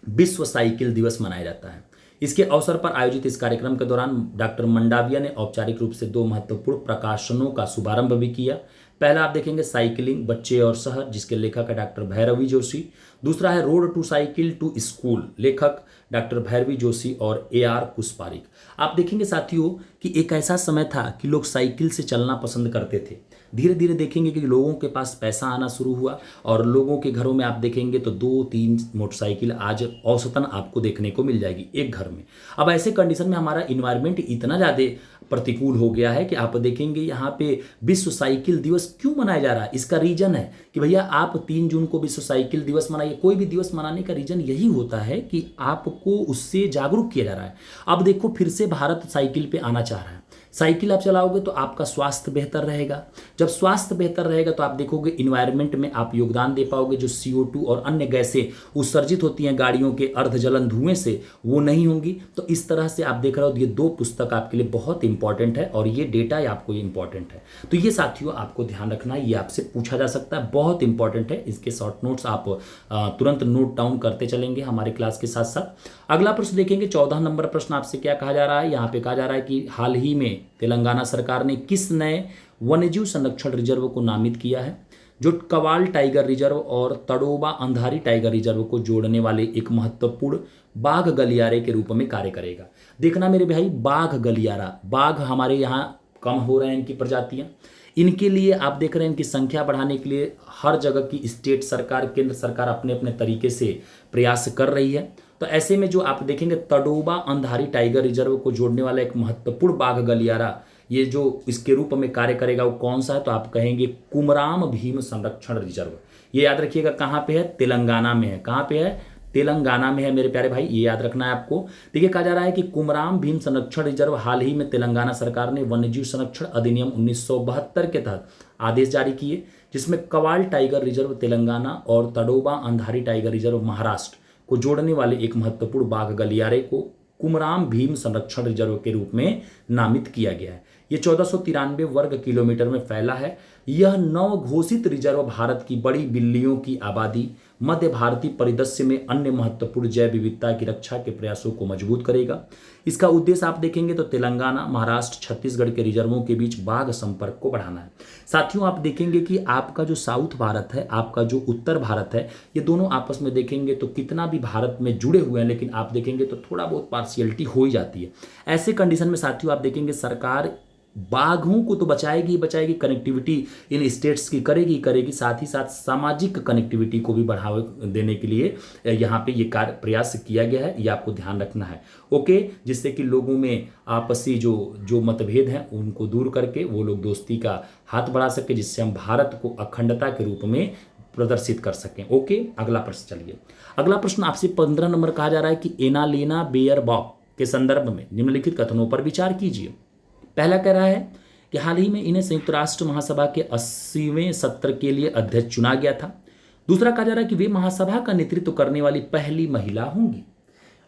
विश्व साइकिल दिवस मनाया जाता है। इसके अवसर पर आयोजित इस कार्यक्रम के दौरान डॉक्टर मांडविया ने औपचारिक रूप से 2 महत्वपूर्ण प्रकाशनों का शुभारंभ भी किया। पहला आप देखेंगे साइकिलिंग बच्चे और शहर, जिसके लेखक है डॉक्टर भैरवी जोशी। दूसरा है road to cycle to school, लेखक डॉक्टर भैरवी जोशी और AR पुष्पारिक। आप देखेंगे साथियों कि एक ऐसा समय था कि लोग साइकिल से चलना पसंद करते थे। धीरे धीरे देखेंगे कि लोगों के पास पैसा आना शुरू हुआ और लोगों के घरों में आप देखेंगे तो 2-3 मोटरसाइकिल आज औसतन आपको देखने को मिल जाएगी एक घर में। अब ऐसे कंडीशन में हमारा इन्वायरमेंट इतना ज़्यादा प्रतिकूल हो गया है कि आप देखेंगे यहाँ पे विश्व साइकिल दिवस क्यों मनाया जा रहा है। इसका रीजन है कि भैया आप 3 जून को विश्व साइकिल दिवस मनाइए। कोई भी दिवस मनाने का रीजन यही होता है कि आपको उससे जागरूक किया जा रहा है। अब देखो फिर से भारत साइकिल पे आना चाह रहा है। साइकिल आप चलाओगे तो आपका स्वास्थ्य बेहतर रहेगा। जब स्वास्थ्य बेहतर रहेगा तो आप देखोगे इन्वायरमेंट में आप योगदान दे पाओगे। जो CO2 और अन्य गैसें उत्सर्जित होती हैं गाड़ियों के अर्धजलन धुएं से, वो नहीं होंगी। तो इस तरह से आप देख रहे हो ये 2 पुस्तक आपके लिए बहुत इंपॉर्टेंट है और ये डेटा आपको इंपॉर्टेंट है। तो ये साथियों आपको ध्यान रखना है, ये आपसे पूछा जा सकता है, बहुत इंपॉर्टेंट है। इसके शॉर्ट नोट्स आप तुरंत नोट डाउन करते चलेंगे हमारे क्लास के साथ साथ। अगला प्रश्न देखेंगे, 14 नंबर प्रश्न आपसे क्या कहा जा रहा है। यहाँ पे कहा जा रहा है कि हाल ही में तेलंगाना सरकार ने किस नए वन्यजीव संरक्षण रिजर्व को नामित किया है, जो कवाल टाइगर रिजर्व और तड़ोबा अंधारी टाइगर रिजर्व को जोड़ने वाले एक महत्वपूर्ण बाघ गलियारे के रूप में कार्य करेगा। देखना मेरे भाई, बाघ गलियारा, बाघ हमारे यहाँ कम हो रहे हैं इनकी प्रजातियां, इनके लिए आप देख रहे हैं इनकी संख्या बढ़ाने के लिए हर जगह की स्टेट सरकार, केंद्र सरकार अपने अपने तरीके से प्रयास कर रही है। तो ऐसे में जो आप देखेंगे तड़ोबा अंधारी टाइगर रिजर्व को जोड़ने वाला एक महत्वपूर्ण बाघ गलियारा, ये जो इसके रूप में कार्य करेगा वो कौन सा है, तो आप कहेंगे कुमराम भीम संरक्षण रिजर्व। ये याद रखिएगा कहाँ पे है, तेलंगाना में है। कहाँ पे है, तेलंगाना में है मेरे प्यारे भाई, ये याद रखना है आपको। देखिए कहा जा रहा है कि कुमराम भीम संरक्षण रिजर्व हाल ही में तेलंगाना सरकार ने वन्यजीव संरक्षण अधिनियम 1972 के तहत आदेश जारी किए, जिसमें कवाल टाइगर रिजर्व तेलंगाना और तडोबा अंधारी टाइगर रिजर्व महाराष्ट्र को जोड़ने वाले एक महत्वपूर्ण बाघ गलियारे को कुमराम भीम संरक्षण रिजर्व के रूप में नामित किया गया है। ये 1493 वर्ग किलोमीटर में फैला है। यह नव घोषित रिजर्व भारत की बड़ी बिल्लियों की आबादी, मध्य भारतीय परिदृश्य में अन्य महत्वपूर्ण जैव विविधता की रक्षा के प्रयासों को मजबूत करेगा। इसका उद्देश्य आप देखेंगे तो तेलंगाना, महाराष्ट्र, छत्तीसगढ़ के रिजर्वों के बीच बाघ संपर्क को बढ़ाना है। साथियों आप देखेंगे कि आपका जो साउथ भारत है, आपका जो उत्तर भारत है, ये दोनों आपस में देखेंगे तो कितना भी भारत में जुड़े हुए हैं, लेकिन आप देखेंगे तो थोड़ा बहुत पार्शियलिटी हो ही जाती है। ऐसे कंडीशन में साथियों आप देखेंगे सरकार बाघों को तो बचाएगी ही बचाएगी, कनेक्टिविटी इन स्टेट्स की करेगी, साथ ही साथ सामाजिक कनेक्टिविटी को भी बढ़ावा देने के लिए यहाँ पे ये कार्य प्रयास किया गया है, ये आपको ध्यान रखना है। ओके, जिससे कि लोगों में आपसी जो मतभेद हैं उनको दूर करके वो लोग दोस्ती का हाथ बढ़ा सके, जिससे हम भारत को अखंडता के रूप में प्रदर्शित कर सकें। ओके, अगला प्रश्न चलिए। अगला प्रश्न आपसे 15 नंबर कहा जा रहा है कि एनालेना बेयरबॉक के संदर्भ में निम्नलिखित कथनों पर विचार कीजिए। पहला कह रहा है कि हाल ही में इन्हें संयुक्त राष्ट्र महासभा के 80वें सत्र के लिए अध्यक्ष चुना गया था। दूसरा कहा जा रहा है कि वे महासभा का नेतृत्व करने वाली पहली महिला होंगी।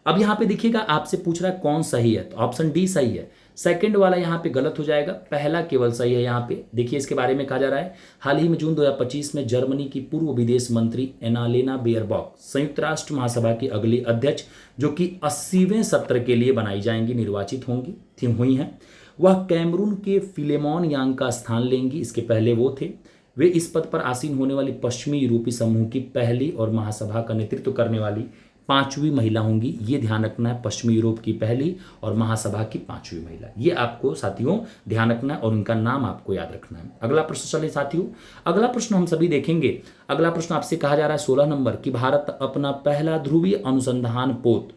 अब यहां पे देखिएगा आपसे पूछ रहा है कौन सही है, तो ऑप्शन डी सही है। सेकंड वाला यहां पे गलत हो जाएगा, पहला केवल सही है। यहां पे देखिए इसके बारे में कहा जा रहा है हाल ही में जून 2025 में जर्मनी की पूर्व विदेश मंत्री एनालेना बेयरबॉक संयुक्त राष्ट्र महासभा की अगली अध्यक्ष, जो कि 80वें सत्र के लिए बनाई जाएंगी, निर्वाचित होंगी हुई हैं। वह कैमरून के फिलेमॉन यांग का स्थान लेंगी, इसके पहले वो थे। वे इस पद पर आसीन होने वाली पश्चिमी यूरोपीय समूह की पहली और महासभा का नेतृत्व करने वाली 5वीं महिला होंगी। ये ध्यान रखना है, पश्चिमी यूरोप की पहली और महासभा की 5वीं महिला, ये आपको साथियों ध्यान रखना है और उनका नाम आपको याद रखना है। अगला प्रश्न चलिए साथियों, अगला प्रश्न हम सभी देखेंगे। अगला प्रश्न आपसे कहा जा रहा है 16 नंबर कि भारत अपना पहला ध्रुवीय अनुसंधान पोत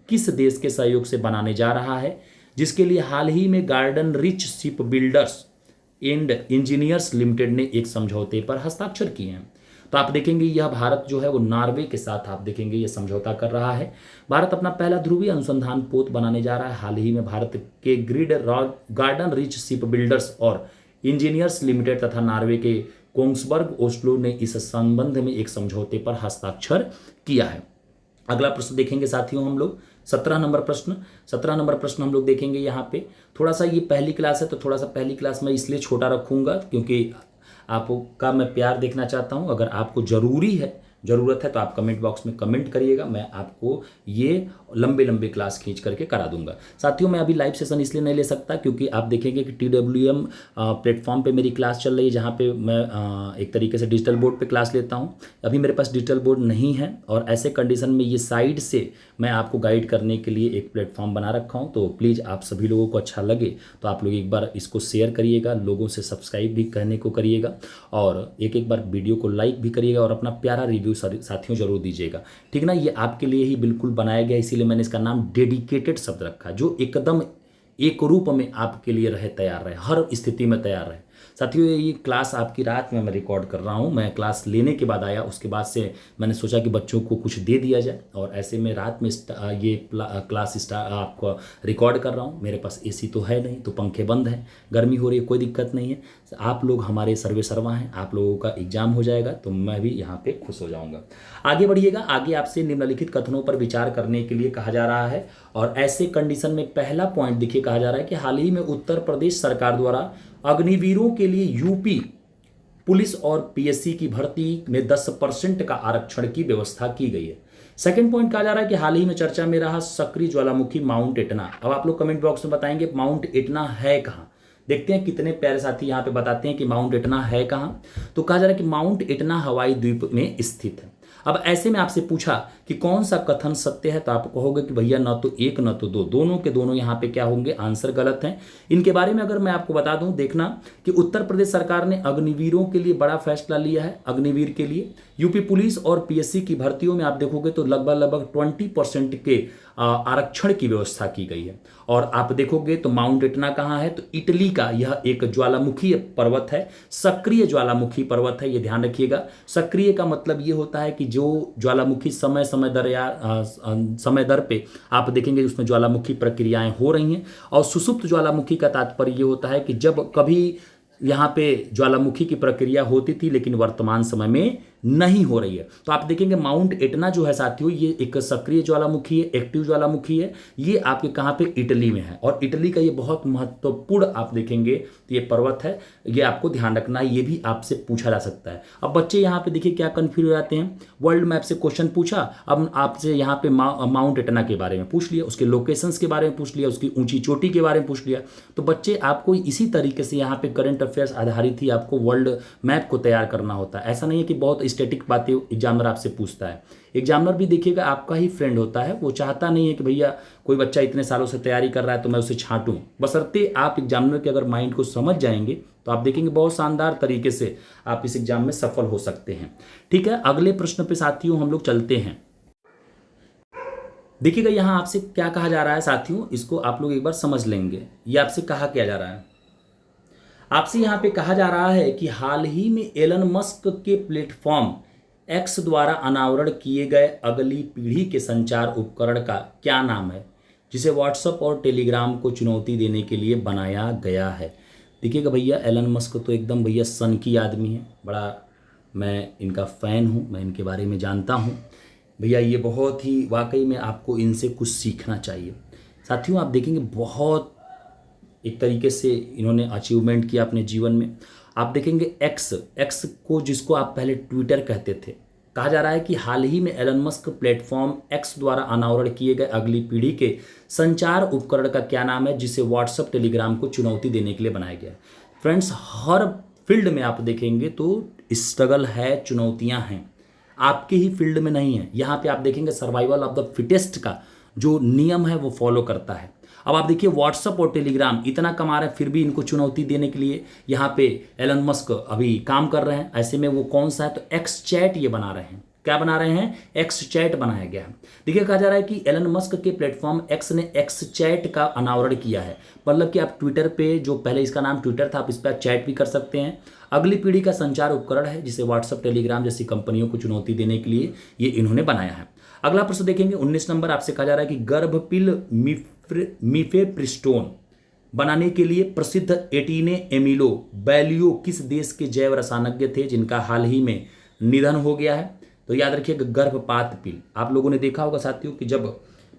किस देश के सहयोग से बनाने जा रहा है, जिसके लिए हाल ही में garden rich ship builders and engineers limited ने एक समझौते पर हस्ताक्षर किए हैं। तो आप देखेंगे यह भारत जो है वो नॉर्वे के साथ आप देखेंगे ये समझौता कर रहा है। भारत अपना पहला ध्रुवीय अनुसंधान पोत बनाने जा रहा है। हाल ही में भारत के गार्डन रिच शिप बिल्डर्स और इंजीनियर्स लिमिटेड तथा नॉर्वे के कोंग्सबर्ग ओस्लो ने इस संबंध में एक समझौते पर हस्ताक्षर किया है। अगला प्रश्न देखेंगे साथियों हम लोग 17 नंबर प्रश्न हम लोग देखेंगे। यहाँ पे थोड़ा सा ये पहली क्लास है तो थोड़ा सा पहली क्लास में इसलिए छोटा रखूंगा क्योंकि आपका मैं प्यार देखना चाहता हूँ। अगर आपको ज़रूरत है तो आप कमेंट बॉक्स में कमेंट करिएगा, मैं आपको ये लंबे क्लास खींच करके करा दूंगा। साथियों मैं अभी लाइव सेशन इसलिए नहीं ले सकता क्योंकि आप देखेंगे कि TWM प्लेटफॉर्म पे मेरी क्लास चल रही है, जहाँ पे मैं एक तरीके से डिजिटल बोर्ड पे क्लास लेता हूँ। अभी मेरे पास डिजिटल बोर्ड नहीं है और ऐसे कंडीशन में ये साइड से मैं आपको गाइड करने के लिए एक प्लेटफॉर्म बना रखा हूँ। तो प्लीज़ आप सभी लोगों को अच्छा लगे तो आप लोग एक बार इसको शेयर करिएगा, लोगों से सब्सक्राइब भी करने को करिएगा और एक बार वीडियो को लाइक भी करिएगा और अपना प्यारा रिव्यू साथियों जरूर दीजिएगा, ठीक ना। ये आपके लिए ही बिल्कुल बनाया गया, इसीलिए मैंने इसका नाम डेडिकेटेड शब्द रखा, जो एकदम एक रूप में आपके लिए रहे, तैयार रहे, हर स्थिति में तैयार रहे। साथियों ये क्लास आपकी रात में मैं रिकॉर्ड कर रहा हूँ। मैं क्लास लेने के बाद आया, उसके बाद से मैंने सोचा कि बच्चों को कुछ दे दिया जाए और ऐसे में रात में ये क्लास आपको रिकॉर्ड कर रहा हूँ। मेरे पास एसी तो है नहीं, तो पंखे बंद हैं, गर्मी हो रही है, कोई दिक्कत नहीं है। आप लोग हमारे सर्वे सर्वा हैं, आप लोगों का एग्जाम हो जाएगा तो मैं भी यहाँ पे खुश हो जाऊँगा। आगे बढ़िएगा, आगे आपसे निम्नलिखित कथनों पर विचार करने के लिए कहा जा रहा है और ऐसे कंडीशन में पहला पॉइंट देखिए कहा जा रहा है कि हाल ही में उत्तर प्रदेश सरकार द्वारा अग्निवीरों के लिए यूपी पुलिस और पीएससी की भर्ती में 10% का आरक्षण की व्यवस्था की गई है। सेकंड पॉइंट कहा जा रहा है कि हाल ही में चर्चा में रहा सक्रिय ज्वालामुखी माउंट एटना। अब आप लोग कमेंट बॉक्स में बताएंगे माउंट एटना है कहाँ। देखते हैं कितने प्यारे साथी यहाँ पे बताते हैं कि माउंट एटना है कहाँ। तो कहा जा रहा है कि माउंट एटना हवाई द्वीप में स्थित है। अब ऐसे में आपसे पूछा कि कौन सा कथन सत्य है, तो आप कहोगे कि भैया न तो एक न तो दो, दोनों के दोनों यहाँ पे क्या होंगे, आंसर गलत हैं। इनके बारे में अगर मैं आपको बता दूं, देखना कि उत्तर प्रदेश सरकार ने अग्निवीरों के लिए बड़ा फैसला लिया है। अग्निवीर के लिए यूपी पुलिस और पीएससी की भर्तियों में आप देखोगे तो लगभग 20% के आरक्षण की व्यवस्था की गई है। और आप देखोगे तो माउंट एटना कहाँ है, तो इटली का यह एक ज्वालामुखी पर्वत है, सक्रिय ज्वालामुखी पर्वत है, ये ध्यान रखिएगा। सक्रिय का मतलब ये होता है कि जो ज्वालामुखी समय समय दर या समय दर पे आप देखेंगे उसमें ज्वालामुखी प्रक्रियाएं हो रही हैं। और सुषुप्त ज्वालामुखी का तात्पर्य ये होता है कि जब कभी यहाँ पे ज्वालामुखी की प्रक्रिया होती थी लेकिन वर्तमान समय में नहीं हो रही है। तो आप देखेंगे माउंट एटना जो है साथियों, ये एक सक्रिय ज्वालामुखी है, एक्टिव ज्वालामुखी है। ये आपके कहाँ पे, इटली में है। और इटली का ये बहुत महत्वपूर्ण आप देखेंगे तो ये पर्वत है, ये आपको ध्यान रखना है, ये भी आपसे पूछा जा सकता है। अब बच्चे यहाँ पे देखिए क्या कंफ्यूज हो जाते हैं, वर्ल्ड मैप से क्वेश्चन पूछा, अब आपसे यहाँ पे माउंट एटना के बारे में पूछ लिया, उसके लोकेशंस के बारे में पूछ लिया, उसकी ऊंची चोटी के बारे में पूछ लिया। तो बच्चे आपको इसी तरीके से यहाँ पे करंट अफेयर्स आधारित ही आपको वर्ल्ड मैप को तैयार करना होता है। ऐसा नहीं है कि बहुत स्टैटिक बातें एग्जामिनर आपसे पूछता है। एग्जामिनर भी देखिएगा आपका ही फ्रेंड होता है, वो चाहता नहीं है कि भैया कोई बच्चा इतने सालों से तैयारी कर रहा है तो मैं उसे छांटूं। बशर्ते आप एग्जामिनर के अगर माइंड को समझ जाएंगे तो आप देखेंगे बहुत शानदार तरीके से आप इस एग्जाम में सफल हो सकते हैं। ठीक है, अगले प्रश्न पे साथियों हम लोग चलते हैं। देखिएगा यहाँ आपसे क्या कहा जा रहा है साथियों, इसको आप लोग एक बार समझ लेंगे। ये आपसे कहा क्या जा रहा है, आपसे यहाँ पे कहा जा रहा है कि हाल ही में एलन मस्क के प्लेटफॉर्म एक्स द्वारा अनावरण किए गए अगली पीढ़ी के संचार उपकरण का क्या नाम है, जिसे व्हाट्सएप और टेलीग्राम को चुनौती देने के लिए बनाया गया है। देखिएगा भैया, एलन मस्क तो एकदम भैया सन की आदमी है, बड़ा मैं इनका फ़ैन हूँ, मैं इनके बारे में जानता हूँ भैया। ये बहुत ही वाकई में आपको इनसे कुछ सीखना चाहिए साथियों। आप देखेंगे बहुत एक तरीके से इन्होंने अचीवमेंट किया अपने जीवन में। आप देखेंगे एक्स को, जिसको आप पहले ट्विटर कहते थे, कहा जा रहा है कि हाल ही में एलन मस्क प्लेटफॉर्म एक्स द्वारा अनावरण किए गए अगली पीढ़ी के संचार उपकरण का क्या नाम है, जिसे व्हाट्सएप टेलीग्राम को चुनौती देने के लिए बनाया गया है। फ्रेंड्स, हर फील्ड में आप देखेंगे तो स्ट्रगल है, चुनौतियां हैं, आपके ही फील्ड में नहीं है। यहाँ पे आप देखेंगे सर्वाइवल ऑफ द फिटेस्ट का जो नियम है वो फॉलो करता है। अब आप देखिए व्हाट्सएप और टेलीग्राम इतना कमा रहे हैं, फिर भी इनको चुनौती देने के लिए यहाँ पे एलन मस्क अभी काम कर रहे हैं। ऐसे में वो कौन सा है, तो एक्स चैट ये बना रहे हैं। क्या बना रहे हैं, एक्स चैट बनाया गया है। देखिए कहा जा रहा है कि एलन मस्क के प्लेटफॉर्म एक्स ने एक्स चैट का अनावरण किया है। मतलब कि आप ट्विटर पे, जो पहले इसका नाम ट्विटर था, आप इस पर चैट भी कर सकते हैं। अगली पीढ़ी का संचार उपकरण है जिसे व्हाट्सएप टेलीग्राम जैसी कंपनियों को चुनौती देने के लिए ये इन्होंने बनाया है। अगला प्रश्न देखेंगे 19 नंबर, आपसे कहा जा रहा है कि गर्भपिल मिफेप्रिस्टोन बनाने के लिए प्रसिद्ध एटीने एमिलो बैलियो किस देश के जैव रसायनज्ञ थे जिनका हाल ही में निधन हो गया है। तो याद रखिएगा गर्भपात पिल। आप लोगों ने देखा होगा साथियों कि जब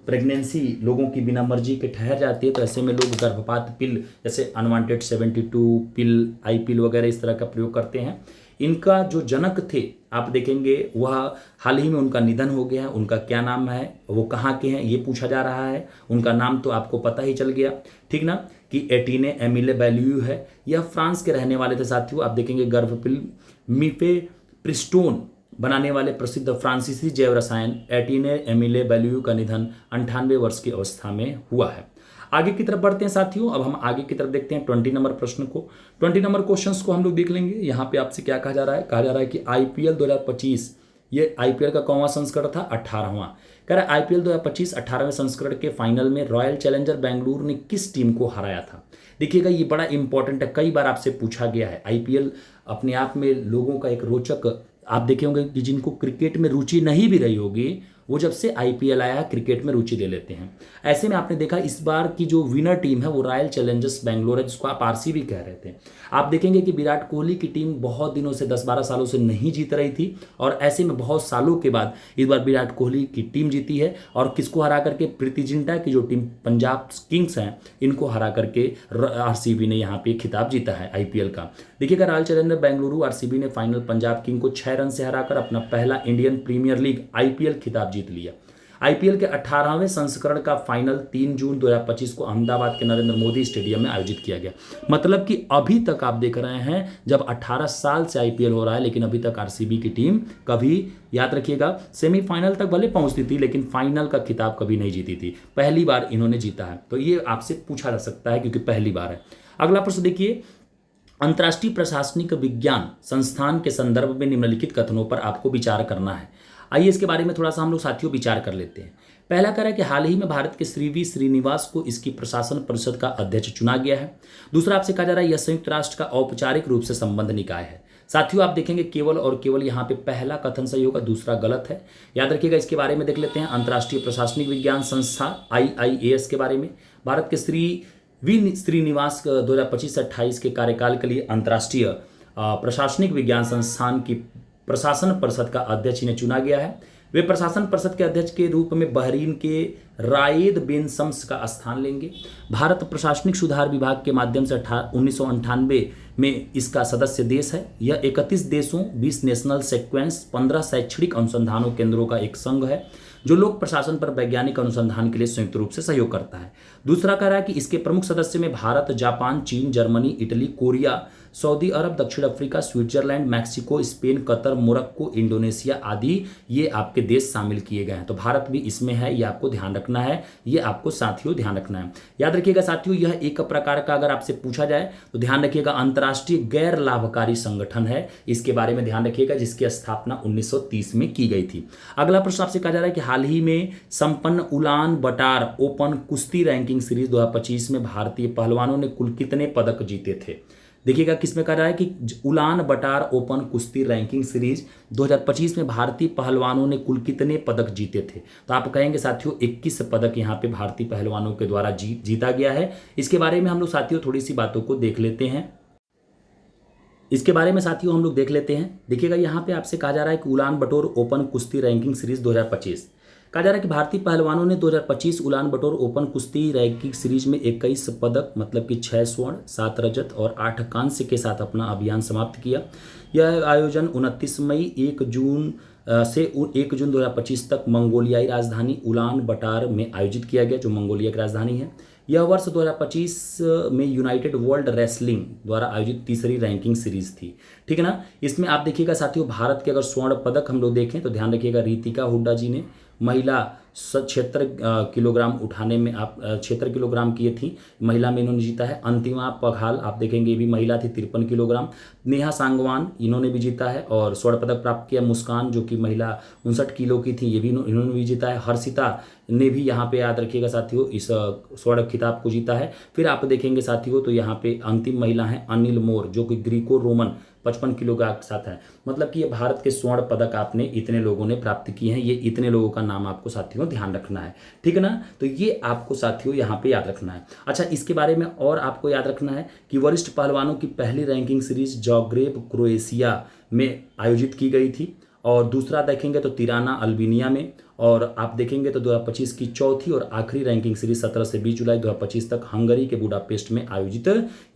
प्रेगनेंसी लोगों की बिना मर्जी के ठहर जाती है तो ऐसे में लोग गर्भपात पिल जैसे अनवांटेड 72 पिल, आई पिल वगैरह इस तरह का प्रयोग करते हैं। इनका जो जनक थे आप देखेंगे वह हाल ही में उनका निधन हो गया है। उनका क्या नाम है, वो कहाँ के हैं, ये पूछा जा रहा है। उनका नाम तो आपको पता ही चल गया, ठीक ना, कि एटीने एमिले बैलियू है। यह फ्रांस के रहने वाले थे साथियों। आप देखेंगे गर्भपिल मिफेप्रिस्टोन बनाने वाले प्रसिद्ध फ्रांसीसी जैव रसायन एटीने एमिले बैलियू का निधन 98 वर्ष की अवस्था में हुआ है। आगे की तरफ बढ़ते हैं साथियों। अब हम आगे की तरफ देखते हैं 20 नंबर प्रश्न को। 20 नंबर क्वेश्चंस को हम लोग देख लेंगे। यहाँ पे आपसे क्या कहा जा रहा है, कहा जा रहा है कि आईपीएल 2025, ये आईपीएल का कौनवा संस्करण था, 18वां। कह रहा है आईपीएल 2025 18वें संस्करण के फाइनल में रॉयल चैलेंजर बेंगलुरु ने किस टीम को हराया था। देखिएगा ये बड़ा इंपॉर्टेंट है, कई बार आपसे पूछा गया है। आईपीएल अपने आप में लोगों का एक रोचक, आप देखे होंगे कि जिनको क्रिकेट में रुचि नहीं भी रही होगी वो जब से आईपीएल आया है क्रिकेट में रुचि ले लेते हैं। ऐसे में आपने देखा इस बार की जो विनर टीम है वो रॉयल चैलेंजर्स बेंगलोर है, जिसको आप आरसीबी कह रहे थे। आप देखेंगे कि विराट कोहली की टीम बहुत दिनों से 10-12 सालों से नहीं जीत रही थी और ऐसे में बहुत सालों के बाद इस बार विराट कोहली की टीम जीती है। और किसको हरा करके, प्रीति जिंटा की जो टीम पंजाब किंग्स हैं इनको हरा करके आरसीबी ने यहाँ पे खिताब जीता है आईपीएल का। देखिएगा रॉयल चैलेंजर बेंगलुरु आरसीबी ने फाइनल पंजाब किंग को 6 रन से हराकर अपना पहला इंडियन प्रीमियर लीग आईपीएल खिताब जीत लिया। आईपीएल के 18वें संस्करण का फाइनल 3 जून 2025 को अहमदाबाद के नरेंद्र मोदी स्टेडियम में आयोजित किया गया। मतलब कि अभी तक आप देख रहे हैं जब 18 साल से आईपीएल हो रहा है लेकिन अभी तक आरसीबी की टीम कभी, याद रखिएगा, सेमीफाइनल तक भले पहुंचती थी लेकिन फाइनल का खिताब कभी नहीं जीती थी। पहली बार इन्होंने जीता है, तो ये आपसे पूछा जा सकता है क्योंकि पहली बार है। अगला प्रश्न देखिए, अंतर्राष्ट्रीय प्रशासनिक विज्ञान संस्थान के संदर्भ में निम्नलिखित कथनों पर आपको विचार करना है। आइए इसके बारे में थोड़ा सा हम लोग साथियों विचार कर लेते हैं। पहला कह रहा है कि हाल ही में भारत के श्री वी श्रीनिवास को इसकी प्रशासन परिषद का अध्यक्ष चुना गया है। दूसरा आपसे कहा जा रहा है यह संयुक्त राष्ट्र का औपचारिक रूप से संबद्ध निकाय है। साथियों आप देखेंगे केवल और केवल यहाँ पे पहला कथन सही होगा, दूसरा गलत है। याद रखिएगा। इसके बारे में देख लेते हैं। अंतर्राष्ट्रीय प्रशासनिक विज्ञान संस्था IIAS के बारे में, भारत के श्रीनिवास 2025 से 28 के कार्यकाल के लिए अंतर्राष्ट्रीय प्रशासनिक विज्ञान संस्थान की प्रशासन परिषद का अध्यक्ष इन्हें चुना गया है। वे प्रशासन परिषद के अध्यक्ष के रूप में बहरीन के रायद बिन शम्स का स्थान लेंगे। भारत प्रशासनिक सुधार विभाग के माध्यम से 1998 में इसका सदस्य देश है। यह 31 देशों, 20 नेशनल सीक्वेंस, 15 शैक्षणिक अनुसंधानों केंद्रों का एक संघ है जो लोक प्रशासन पर वैज्ञानिक अनुसंधान के लिए संयुक्त रूप से सहयोग करता है। दूसरा कह रहा है कि इसके प्रमुख सदस्य में भारत, जापान, चीन, जर्मनी, इटली, कोरिया, सऊदी अरब, दक्षिण Africa, Switzerland, Mexico, Spain, Qatar, Morocco, Indonesia आदि ये आपके देश शामिल किए गए हैं। तो भारत भी इसमें है, ये आपको ध्यान रखना है, ये आपको साथियों ध्यान रखना है। याद रखिएगा साथियों, यह एक प्रकार का अगर आपसे पूछा जाए तो ध्यान रखिएगा अंतर्राष्ट्रीय गैर लाभकारी संगठन है। इसके बारे में ध्यान रखिएगा, जिसकी स्थापना 1930 में की गई थी। अगला प्रश्न आपसे कहा जा रहा है कि हाल ही में संपन्न उलान बटार ओपन कुश्ती रैंकिंग सीरीज 2025 में भारतीय पहलवानों ने कुल कितने पदक जीते थे। देखिएगा किसमें कहा जा रहा है कि उलान बटार ओपन कुश्ती रैंकिंग सीरीज 2025 में भारतीय पहलवानों ने कुल कितने पदक जीते थे। तो आप कहेंगे साथियों 21 पदक यहाँ पे भारतीय पहलवानों के द्वारा जीता गया है। इसके बारे में हम लोग साथियों थोड़ी सी बातों को देख लेते हैं। देखिएगा यहाँ पे आपसे कहा जा रहा है कि उलान बटोर ओपन कुश्ती रैंकिंग सीरीज 2025 कहा जा रहा है कि भारतीय पहलवानों ने 2025 उलान बटोर ओपन कुश्ती रैंकिंग सीरीज में 21 पदक मतलब कि 6 स्वर्ण, 7 रजत और 8 कांस्य के साथ अपना अभियान समाप्त किया। यह आयोजन 29 मई 1 जून से 1 जून 2025 तक मंगोलियाई राजधानी उलान बटार में आयोजित किया गया, जो मंगोलिया की राजधानी है। यह वर्ष 2025 में यूनाइटेड वर्ल्ड रेसलिंग द्वारा आयोजित तीसरी रैंकिंग सीरीज थी। ठीक है ना। इसमें आप देखिएगा साथियों भारत के अगर स्वर्ण पदक हम लोग देखें तो ध्यान रखिएगा रितिका हुड्डा जी ने महिला 76 किलोग्राम उठाने में आप 76 किलोग्राम किए थी, महिला में इन्होंने जीता है। अंतिमा पघाल आप देखेंगे ये भी महिला थी 53 किलोग्राम। नेहा सांगवान इन्होंने भी जीता है और स्वर्ण पदक प्राप्त किया। मुस्कान जो कि महिला 59 किलो की थी, ये भी इन्होंने भी जीता है। हर्षिता ने भी यहाँ पे याद रखिएगा साथियों इस स्वर्ण खिताब को जीता है। फिर आप देखेंगे साथियों तो यहाँ पे अंतिम महिला है अनिल मोर जो कि ग्रीको रोमन 55 किलो के साथ है। मतलब कि ये भारत के स्वर्ण पदक आपने इतने लोगों ने प्राप्त किए हैं। ये इतने लोगों का नाम आपको साथियों ध्यान रखना है। ठीक है ना। तो ये आपको साथियों यहाँ पे याद रखना है। अच्छा, इसके बारे में और आपको याद रखना है कि वरिष्ठ पहलवानों की पहली रैंकिंग सीरीज जाग्रेब क्रोएशिया में आयोजित की गई थी और दूसरा देखेंगे तो तिराना अल्बेनिया में, और आप देखेंगे तो 2025 की चौथी और आखिरी रैंकिंग सीरीज 17 से 20 जुलाई 2025 तक हंगरी के बुडापेस्ट में आयोजित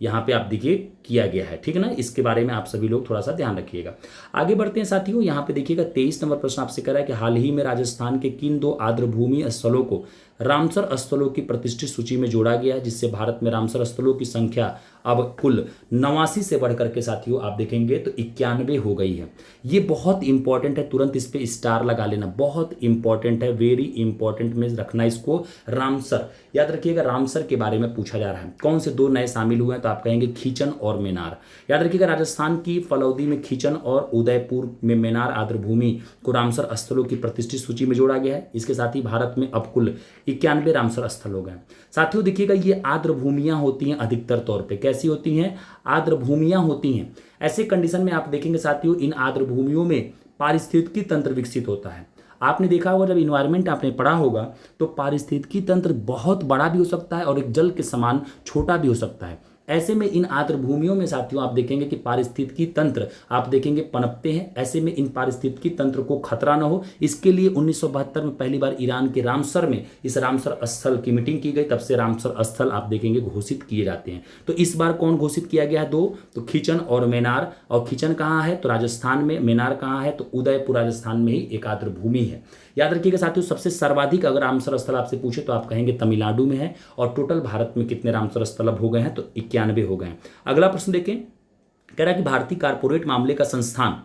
यहाँ पे आप देखिए किया गया है। ठीक है ना। इसके बारे में आप सभी लोग थोड़ा सा ध्यान रखिएगा। आगे बढ़ते हैं साथियों। यहाँ पे देखिएगा 23 नंबर प्रश्न आपसे कह रहा है कि हाल ही में राजस्थान के किन 2 आर्द्रभूमि स्थलों को रामसर स्थलों की प्रतिष्ठित सूची में जोड़ा गया है, जिससे भारत में रामसर स्थलों की संख्या अब कुल 89 से बढ़कर के साथियों आप देखेंगे तो 91 हो गई है। ये बहुत इंपॉर्टेंट है, तुरंत इस पे स्टार लगा लेना, बहुत इंपॉर्टेंट है, वेरी इंपॉर्टेंट में रखना इसको। रामसर याद रखिएगा, रामसर के बारे में पूछा जा रहा है। कौन से 2 नए शामिल हुए हैं तो आप कहेंगे खीचन और मेनार। याद रखिएगा राजस्थान की फलौदी में खीचन और उदयपुर में मेनार आर्द्रभूमि को रामसर स्थलों की प्रतिष्ठित सूची में जोड़ा गया है। इसके साथ ही भारत में अब कुल 91 रामसर स्थल हो गए। साथियों देखिएगा ये आर्द्रभूमियां होती हैं अधिकतर तौर पे, कैसी होती हैं, आर्द्रभूमियां होती हैं। ऐसे कंडीशन में आप देखेंगे साथियों इन आर्द्रभूमियों में पारिस्थितिकी तंत्र विकसित होता है। आपने देखा होगा जब इन्वायरमेंट आपने पढ़ा होगा तो पारिस्थितिकी तंत्र बहुत बड़ा भी हो सकता है और एक जल के समान छोटा भी हो सकता है। ऐसे में इन आर्द्रभूमियों में साथियों आप देखेंगे कि पारिस्थितिकी तंत्र आप देखेंगे पनपते हैं। ऐसे में इन पारिस्थितिकी तंत्र को खतरा न हो, इसके लिए 1972 में पहली बार ईरान के रामसर में इस रामसर स्थल की मीटिंग की गई। तब से रामसर स्थल आप देखेंगे घोषित किए जाते हैं। तो इस बार कौन घोषित किया गया है 2, तो खीचन और मेनार। और खीचन कहाँ है तो राजस्थान में, मेनार कहाँ है तो उदयपुर राजस्थान में ही एक आर्द्रभूमि है। याद रखिएगा साथियों सबसे सर्वाधिक अगर रामसर स्थल आपसे पूछे तो आप कहेंगे तमिलनाडु में है। और टोटल भारत में कितने रामसर स्थल अब हो गए हैं तो 91 हो गए हैं। अगला प्रश्न देखें, कह रहा है कि भारतीय कारपोरेट मामले का संस्थान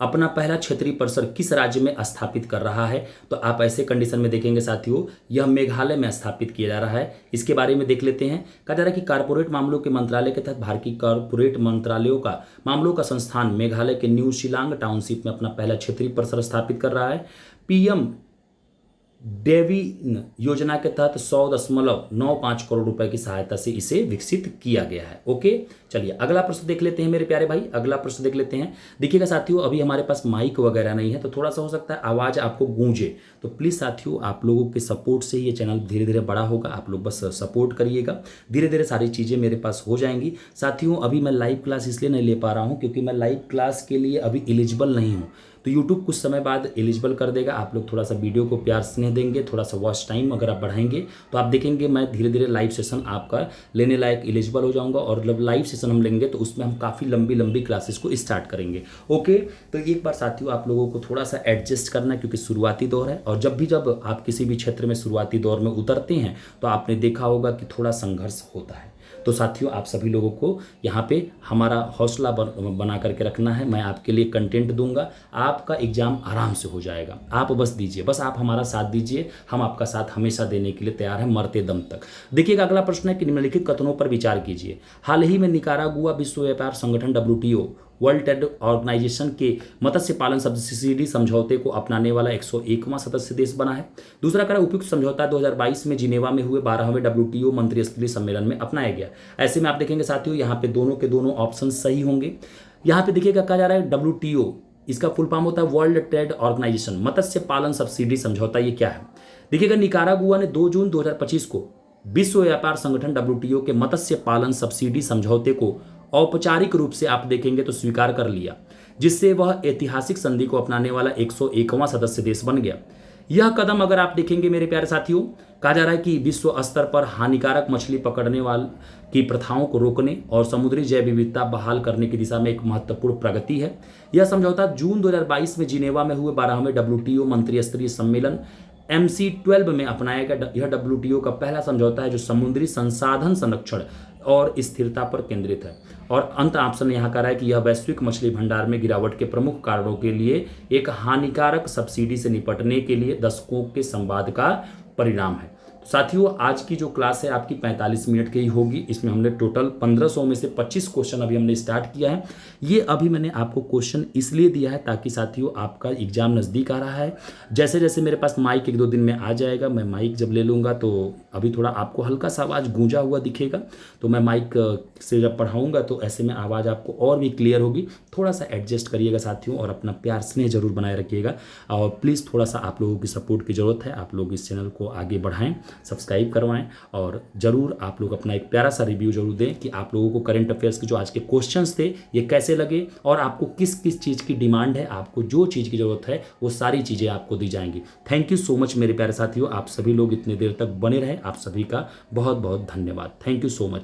अपना पहला क्षेत्रीय परिसर किस राज्य में स्थापित कर रहा है। तो आप ऐसे कंडीशन में देखेंगे साथियों यह मेघालय में स्थापित किया जा रहा है। इसके बारे में देख लेते हैं। कहा जा रहा है कि कारपोरेट मामलों के मंत्रालय के तहत भारतीय कारपोरेट मंत्रालयों का मामलों का संस्थान मेघालय के न्यू शिलांग टाउनशिप में अपना पहला क्षेत्रीय परिसर स्थापित कर रहा है। पीएम डेविन योजना के तहत 100.95 करोड़ रुपए की सहायता से इसे विकसित किया गया है। ओके, चलिए अगला प्रश्न देख लेते हैं मेरे प्यारे भाई, अगला प्रश्न देख लेते हैं। देखिएगा साथियों, अभी हमारे पास माइक वगैरह नहीं है तो थोड़ा सा हो सकता है आवाज़ आपको गूंजे, तो प्लीज़ साथियों आप लोगों के सपोर्ट से ये चैनल धीरे धीरे बड़ा होगा। आप लोग बस सपोर्ट करिएगा, धीरे धीरे सारी चीज़ें मेरे पास हो जाएंगी। साथियों अभी मैं लाइव क्लास इसलिए नहीं ले पा रहा हूँ क्योंकि मैं लाइव क्लास के लिए अभी एलिजिबल नहीं हूँ, तो यूट्यूब कुछ समय बाद एलिजिबल कर देगा। आप लोग थोड़ा सा वीडियो को प्यार स्नेह देंगे, थोड़ा सा वॉच टाइम अगर आप बढ़ाएंगे तो आप देखेंगे मैं धीरे धीरे लाइव सेशन आपका लेने लायक एलिजिबल हो जाऊंगा, और जब लाइव सेशन हम लेंगे तो उसमें हम काफ़ी लंबी लंबी क्लासेस को स्टार्ट करेंगे। ओके, तो एक बार साथियों आप लोगों को थोड़ा सा एडजस्ट करना है क्योंकि शुरुआती दौर है, और जब आप किसी भी क्षेत्र में शुरुआती दौर में उतरते हैं तो आपने देखा होगा कि थोड़ा संघर्ष होता है। तो साथियों आप सभी लोगों को यहाँ पे हमारा हौसला बना करके रखना है। मैं आपके लिए कंटेंट दूंगा, आपका एग्जाम आराम से हो जाएगा। आप बस दीजिए, बस आप हमारा साथ दीजिए, हम आपका साथ हमेशा देने के लिए तैयार हैं मरते दम तक। देखिएगा अगला प्रश्न है कि निम्नलिखित कथनों पर विचार कीजिए। हाल ही में निकारागुआ विश्व व्यापार संगठन WTO वर्ल्ड ट्रेड ऑर्गेनाइजेशन के मत्स्य पालन सब्सिडी समझौते को अपनाने वाला 101वां सदस्य देश बना है। दूसरा कह रहा है उपयुक्त समझौता 2022 में जिनेवा में हुए 12वें WTO मंत्रिस्तरीय सम्मेलन में अपनाया गया। ऐसे में आप देखेंगे साथियों यहाँ पे दोनों के दोनों ऑप्शन सही होंगे। यहाँ पे देखिएगा कहा जा रहा है WTO, इसका फुल फॉर्म होता है वर्ल्ड ट्रेड ऑर्गेनाइजेशन मत्स्य पालन सब्सिडी समझौता। ये क्या है? देखिएगा निकारागुआ ने 2 जून 2025 को विश्व व्यापार संगठन WTO के मत्स्य पालन सब्सिडी समझौते को औपचारिक रूप से आप देखेंगे तो स्वीकार कर लिया, जिससे वह ऐतिहासिक संधि को अपनाने वाला 101वां सदस्य देश बन गया। यह कदम अगर आप देखेंगे मेरे प्यारे साथियों, कहा जा रहा है कि विश्व स्तर पर हानिकारक मछली पकड़ने वाल की प्रथाओं को रोकने और समुद्री जैव विविधता बहाल करने की दिशा में एक महत्वपूर्ण प्रगति है। यह समझौता जून 2022 में जिनेवा में हुए 12वें WTO मंत्रिस्तरीय सम्मेलन MC12 में अपनाया गया। यह WTO का पहला समझौता है जो समुद्री संसाधन संरक्षण और स्थिरता पर केंद्रित है। और अंत ऑप्शन यहाँ कह रहा है कि यह वैश्विक मछली भंडार में गिरावट के प्रमुख कारणों के लिए एक हानिकारक सब्सिडी से निपटने के लिए दशकों के संवाद का परिणाम है। तो साथियों आज की जो क्लास है आपकी 45 मिनट की ही होगी। इसमें हमने टोटल 1500 में से 25 क्वेश्चन अभी हमने स्टार्ट किया है। ये अभी मैंने आपको क्वेश्चन इसलिए दिया है ताकि साथियों आपका एग्जाम नज़दीक आ रहा है। जैसे जैसे मेरे पास माइक 1-2 दिन में आ जाएगा, मैं माइक जब ले लूँगा तो अभी थोड़ा आपको हल्का सा आवाज़ गूंजा हुआ दिखेगा, तो मैं माइक से जब पढ़ाऊँगा तो ऐसे में आवाज़ आपको और भी क्लियर होगी। थोड़ा सा एडजस्ट करिएगा साथियों, और अपना प्यार स्नेह जरूर बनाए रखिएगा। और प्लीज़ थोड़ा सा आप लोगों की सपोर्ट की ज़रूरत है। आप लोग इस चैनल को आगे बढ़ाएं, सब्सक्राइब करवाएं, और ज़रूर आप लोग अपना एक प्यारा सा रिव्यू जरूर दें कि आप लोगों को करंट अफेयर्स के जो आज के क्वेश्चंस थे ये कैसे लगे, और आपको किस किस चीज़ की डिमांड है, आपको जो चीज़ की ज़रूरत है वो सारी चीज़ें आपको दी जाएंगी। थैंक यू सो मच मेरे प्यारे साथियों, आप सभी लोग इतनी देर तक बने रहे, आप सभी का बहुत बहुत धन्यवाद। Thank you so much.